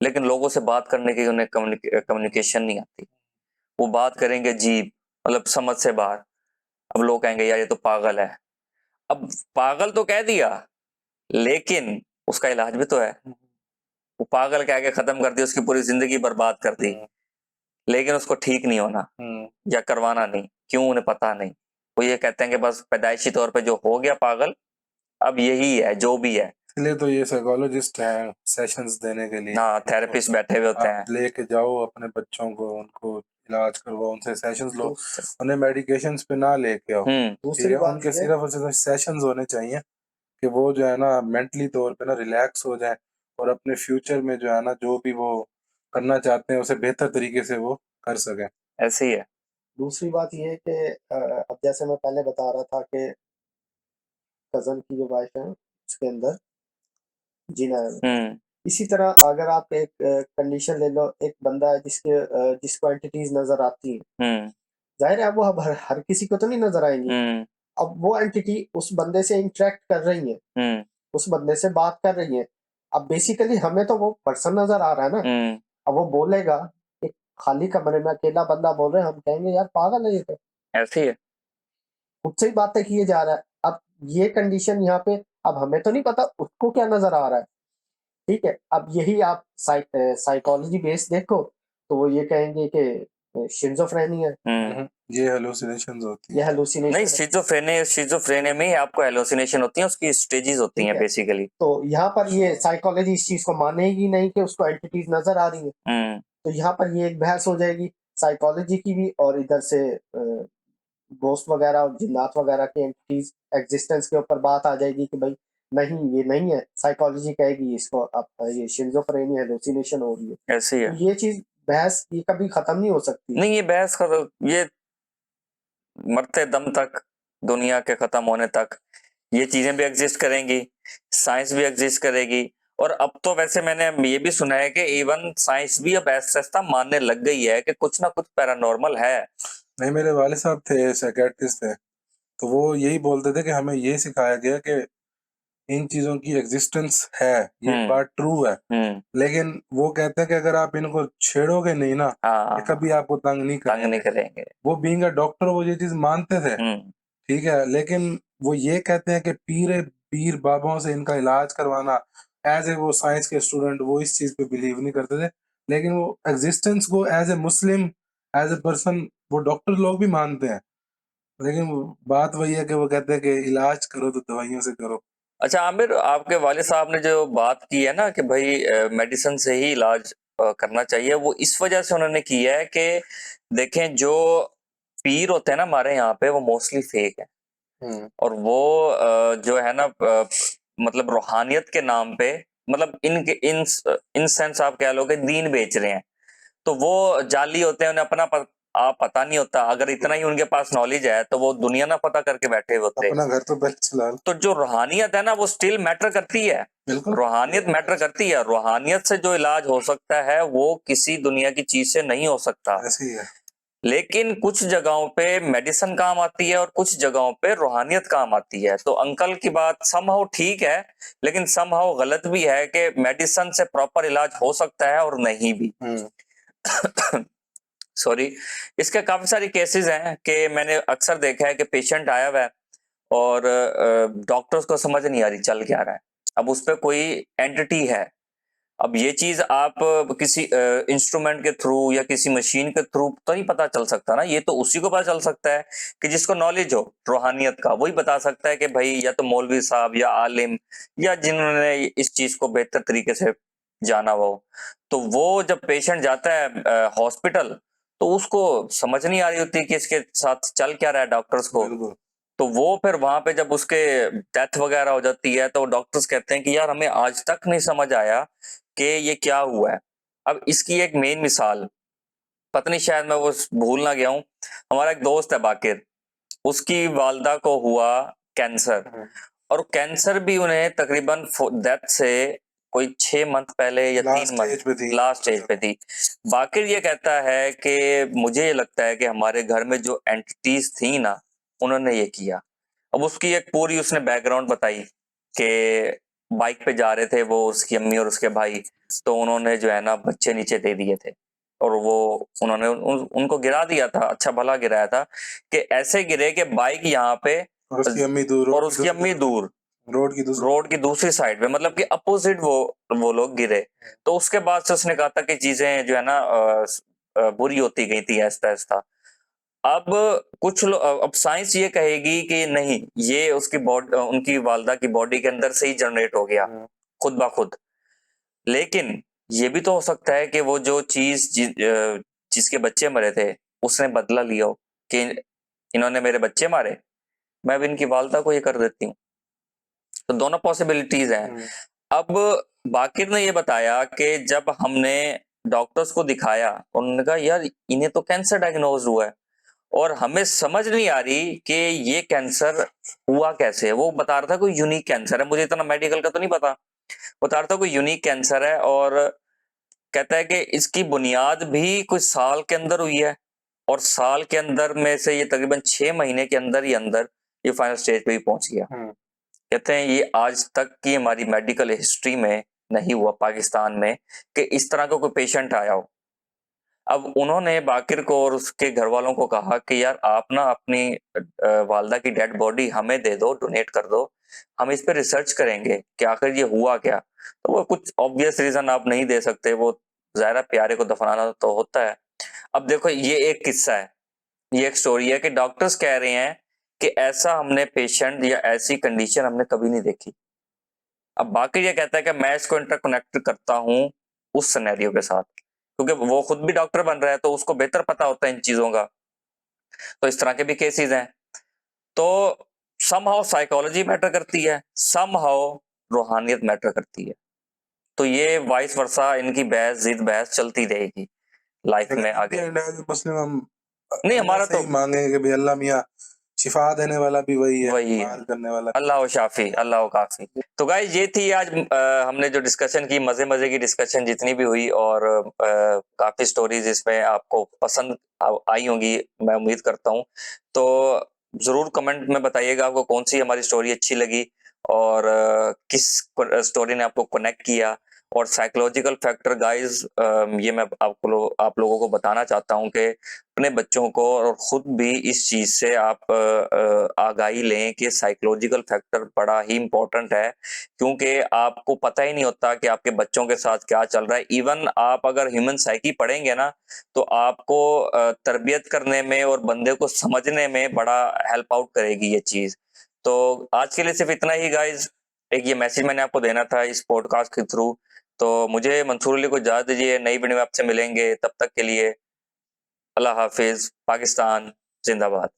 Speaker 2: लेकिन लोगों से बात करने की उन्हें कम्युनिकेशन नहीं आती, वो बात करेंगे जी मतलब समझ से बाहर। अब लोग कहेंगे यार ये तो पागल है। अब पागल तो कह दिया, लेकिन उसका इलाज भी तो है। वो पागल कह के खत्म कर दी, उसकी पूरी जिंदगी बर्बाद कर दी, लेकिन उसको ठीक नहीं होना या करवाना नहीं, क्यों उन्हें पता नहीं। वो ये कहते हैं कि बस पैदाइशी तौर पे जो हो गया पागल, अब यही है जो भी है।
Speaker 1: इसलिए तो ये साइकोलॉजिस्ट है सेशंस देने के लिए।
Speaker 2: हाँ, थेरेपिस्ट बैठे हुए होते हैं।
Speaker 1: आप लेके जाओ अपने बच्चों को, उनको इलाज करवाओ, उनसे सेशंस लो, उन्हें मेडिकेशंस पे ना लेके आओ। ठीक
Speaker 4: दूसरी
Speaker 1: है,
Speaker 4: बात
Speaker 1: उनके
Speaker 4: ये
Speaker 1: सिर्फ और सिर्फ सेशंस होने चाहिए कि वो जो है ना मेंटली तौर पे ना रिलैक्स हो जाए, और अपने फ्यूचर में जो है ना जो भी वो करना चाहते हैं उसे बेहतर तरीके से वो कर सकें।
Speaker 2: ऐसे ही है।
Speaker 4: दूसरी बात ये है कि अब जैसे मैं पहले बता रहा था कि कज़न की जो वाइफ है उसके अंदर जीना है। इसी तरह अगर आप एक कंडीशन ले लो, एक बंदा है जिसको एंटिटीज नजर आती हैं, जाहिर है वो अब हर किसी को तो नहीं नजर आएंगी। अब वो एंटिटी उस बंदे से इंटरेक्ट कर रही है, उस बंदे से बात कर रही है। अब बेसिकली हमें तो वो पर्सन नजर आ रहा है ना। अब वो बोलेगा, एक खाली कमरे में अकेला बंदा बोल रहा है, हम कहेंगे यार पागल है ये तो,
Speaker 2: ऐसे ही है।
Speaker 4: मुझसे ही बातें किए जा रहा है। अब ये कंडीशन यहाँ पे, अब हमें तो नहीं पता उसको क्या नजर आ रहा है, ठीक है। अब यही आप साइकोलॉजी बेस देखो तो वो ये कहेंगे कि शिज़ोफ्रेनिया है,
Speaker 1: ये हेलुसिनेशंस होती
Speaker 4: ये
Speaker 1: है।
Speaker 4: हेलुसिनेशन
Speaker 2: नहीं,
Speaker 4: है।
Speaker 2: शिजोफ्रेनिया में ही आपको हेलुसिनेशन होती है, उसकी स्टेजेस होती
Speaker 4: ठीक
Speaker 2: हैं
Speaker 4: है।
Speaker 2: बेसिकली।
Speaker 4: तो यहाँ पर ये साइकोलॉजी इस चीज को मानेगी नहीं कि उसको एंटिटीज नजर आ रही है। तो यहाँ पर ये एक बहस हो जाएगी साइकोलॉजी की भी, और इधर से घोस्ट वगैरह और जिन्नात वगैरह की एंटिटीज एग्जिस्टेंस के ऊपर बात आ जाएगी कि भाई नहीं ये नहीं है, साइकोलॉजी कहेगी इसको अब ये शिज़ोफ्रेनिया हेलुसिनेशन हो रही है।
Speaker 2: ऐसे ही
Speaker 4: तो
Speaker 2: है।
Speaker 4: ये चीज बहस ये कभी खत्म नहीं हो सकती।
Speaker 2: नहीं, ये बहस ये मरते दम तक, दुनिया के खत्म होने तक ये चीजें भी एग्जिस्ट करेंगी, साइंस भी एग्जिस्ट करेगी। और अब तो वैसे मैंने ये भी सुना है कि इवन साइंस भी अब ऐसा ऐसा मानने लग गई है कि कुछ ना कुछ पैरानॉर्मल है।
Speaker 1: नहीं, मेरे वाले साहब थे, साइकियाट्रिस्ट थे, तो वो यही बोलते थे कि हमें ये सिखाया गया कि इन चीजों की एग्जिस्टेंस है, ये बात ट्रू है, लेकिन वो कहते हैं कि अगर आप इनको छेड़ोगे नहीं ना, ये कभी आपको तंग नहीं
Speaker 2: करेंगे।
Speaker 1: वो बीइंग अ डॉक्टर वो ये चीज मानते थे, ठीक है, लेकिन वो ये कहते हैं कि पीर बाबाओं से इनका इलाज करवाना, एज ए वो साइंस के स्टूडेंट वो इस चीज पे बिलीव नहीं करते थे, लेकिन वो एग्जिस्टेंस को as a Muslim, as a person वो डॉक्टर लोग भी मानते हैं, लेकिन बात वही है कि वो कहते हैं कि इलाज करो तो दवाइयों से करो।
Speaker 2: अच्छा आमिर, आपके वाले साहब ने जो बात की है ना कि भाई मेडिसिन से ही इलाज करना चाहिए, वो इस वजह से उन्होंने की है कि देखें जो पीर होते हैं ना हमारे यहाँ पे, वो मोस्टली फेक है। और वो जो है ना मतलब रूहानियत के नाम पे, मतलब इन सेंस आप कह लो कि दीन बेच रहे हैं, तो वो जाली होते हैं, उन्हें अपना आप पता नहीं होता। अगर इतना ही उनके पास नॉलेज है तो वो दुनिया ना पता करके बैठे होते।
Speaker 1: अपना घर तो पहले चला लो।
Speaker 2: तो जो रूहानियत है ना वो स्टिल मैटर करती है,
Speaker 1: बिल्कुल
Speaker 2: रूहानियत मैटर करती है। रूहानियत से जो इलाज हो सकता है वो किसी दुनिया की चीज से नहीं हो सकता।
Speaker 1: ऐसे ही है।
Speaker 2: लेकिन कुछ जगहों पे मेडिसिन काम आती है और कुछ जगहों पे रूहानियत काम आती है। तो अंकल की बात समहाउ ठीक है, लेकिन समहाउ गलत भी है कि मेडिसिन से प्रॉपर इलाज हो सकता है और नहीं भी। सॉरी। इसके काफी सारे केसेस हैं कि मैंने अक्सर देखा है कि पेशेंट आया हुआ है और डॉक्टर्स को समझ नहीं आ रही चल क्या रहा है। अब उस पे कोई एंटिटी है। अब ये चीज आप किसी इंस्ट्रूमेंट के थ्रू या किसी मशीन के थ्रू तो नहीं पता चल सकता ना। ये तो उसी को पता चल सकता है कि जिसको नॉलेज हो रूहानियत का, वही बता सकता है कि भाई या तो मौलवी साहब या आलिम या जिन्होंने इस चीज को बेहतर तरीके से जाना हो। तो वो जब पेशेंट जाता है हॉस्पिटल, तो उसको समझ नहीं आ रही होती कि इसके साथ चल क्या रहा है डॉक्टर्स को।
Speaker 1: बिल्कुल।
Speaker 2: तो वो फिर वहां पे जब उसके डेथ वगैरह हो जाती है तो डॉक्टर्स कहते हैं कि यार हमें आज तक नहीं समझ आया कि ये क्या हुआ है। अब इसकी एक मेन मिसाल, पता नहीं शायद मैं वो भूल ना गया हूं, हमारा एक दोस्त है बाकिर, उसकी वालदा को हुआ कैंसर। और कैंसर भी उन्हें तकरीबन डेथ से कोई 6 मंथ पहले या
Speaker 1: लास्ट
Speaker 2: 3 मंथ
Speaker 1: स्टेज पे थी।
Speaker 2: लास्ट स्टेज पे थी। बाकिर ये कहता है कि मुझे ये लगता है कि हमारे घर में जो एंटिटीज थी ना, उन्होंने ये किया। अब उसकी एक पूरी उसने बैकग्राउंड बताई कि बाइक पे जा रहे थे वो, उसकी अम्मी और उसके भाई, तो उन्होंने जो है ना बच्चे नीचे दे दिए थे और वो उन्होंने उनको गिरा दिया था, अच्छा भला गिराया था कि ऐसे गिरे कि बाइक यहाँ पे
Speaker 1: और उसकी अम्मी दूर,
Speaker 2: और उसकी अम्मी दूर रोड की दूसरी साइड पे, मतलब कि अपोजिट वो लोग गिरे। तो उसके बाद से उसने कहा था कि चीजें जो है ना बुरी होती गई थी आहिस्ता आहिस्ता। अब कुछ लोग, अब साइंस ये कहेगी कि नहीं, ये उसकी बॉडी, उनकी वालदा की बॉडी के अंदर से ही जनरेट हो गया खुद ब खुद। लेकिन ये भी तो हो सकता है कि वो जो चीज जिसके बच्चे मरे थे उसने बदला लिया हो कि इन्होंने मेरे बच्चे मारे, मैं भी इनकी वालदा को ये कर देती हूँ। तो दोनों पॉसिबिलिटीज हैं। अब बाकिर ने ये बताया कि जब हमने डॉक्टर्स को दिखाया, उन्होंने कहा यार इन्हें तो कैंसर डायग्नोज हुआ है और हमें समझ नहीं आ रही कि ये कैंसर हुआ कैसे है। वो बता रहा था कोई यूनिक कैंसर है, मुझे इतना मेडिकल का तो नहीं पता, बता रहा था कोई यूनिक कैंसर है। और कहता है कि इसकी बुनियाद भी कुछ साल के अंदर हुई है और साल के अंदर में से ये तकरीबन 6 महीने के अंदर ही अंदर ये फाइनल स्टेज पे ही पहुंच गया। कहते हैं ये आज तक की हमारी मेडिकल हिस्ट्री में नहीं हुआ पाकिस्तान में कि इस तरह का कोई पेशेंट आया हो। अब उन्होंने बाकिर को और उसके घर वालों को कहा कि यार आप ना अपनी वालदा की डेड बॉडी हमें दे दो, डोनेट कर दो, हम इस पे रिसर्च करेंगे कि आखिर ये हुआ क्या। तो वो कुछ ऑब्वियस रीजन आप नहीं दे सकते, वो ज़ाहिर है प्यारे को दफनाना तो होता है। अब देखो ये एक किस्सा है, ये एक स्टोरी है कि डॉक्टर्स कह रहे हैं कि ऐसा हमने पेशेंट या ऐसी कंडीशन हमने कभी नहीं देखी। अब बाकी ये कहता है कि मैं इसको इंटरकनेक्ट करता हूँ उस सिनेरियो के साथ, क्योंकि वो खुद भी डॉक्टर बन रहा है तो उसको बेहतर पता होता है इन चीजों का। तो इस तरह के भी केसेस हैं। तो समहाउ साइकोलॉजी मैटर करती है, समहाउ रूहानियत मैटर करती है। तो ये वाइस वर्सा इनकी बहस जिद बहस चलती रहेगी लाइफ में आगे।
Speaker 1: मुस्लिम हम
Speaker 2: नहीं
Speaker 1: अल्लाह
Speaker 2: हमारा
Speaker 1: से
Speaker 2: तो
Speaker 1: ही मांगेंगे कि भाई अल्लाह मियाँ शिफा देने वाला भी वही है,
Speaker 2: वही है,
Speaker 1: बीमार करने वाला।
Speaker 2: अल्लाह शाफी अल्लाह काफी। तो गाइस ये थी आज हमने जो डिस्कशन की, मजे मजे की डिस्कशन जितनी भी हुई, और काफी स्टोरीज इसमें आपको पसंद आई होंगी मैं उम्मीद करता हूँ। तो जरूर कमेंट में बताइएगा आपको कौन सी हमारी स्टोरी अच्छी लगी और किस स्टोरी ने आपको कनेक्ट किया। और साइकोलॉजिकल फैक्टर गाइस, ये मैं आप लोगों को बताना चाहता हूँ कि अपने बच्चों को और खुद भी इस चीज से आप आगाही लें कि साइकोलॉजिकल फैक्टर बड़ा ही इंपॉर्टेंट है, क्योंकि आपको पता ही नहीं होता कि आपके बच्चों के साथ क्या चल रहा है। इवन आप अगर ह्यूमन साइकी पढ़ेंगे ना, तो आपको तरबियत करने में और बंदे को समझने में बड़ा हेल्प आउट करेगी ये चीज। तो आज के लिए सिर्फ इतना ही गाइज, एक ये मैसेज मैंने आपको देना था इस पॉडकास्ट के थ्रू। तो मुझे मंसूर अली को इजाजत दीजिए, नई वीडियो में आपसे मिलेंगे, तब तक के लिए अल्लाह हाफिज। पाकिस्तान जिंदाबाद।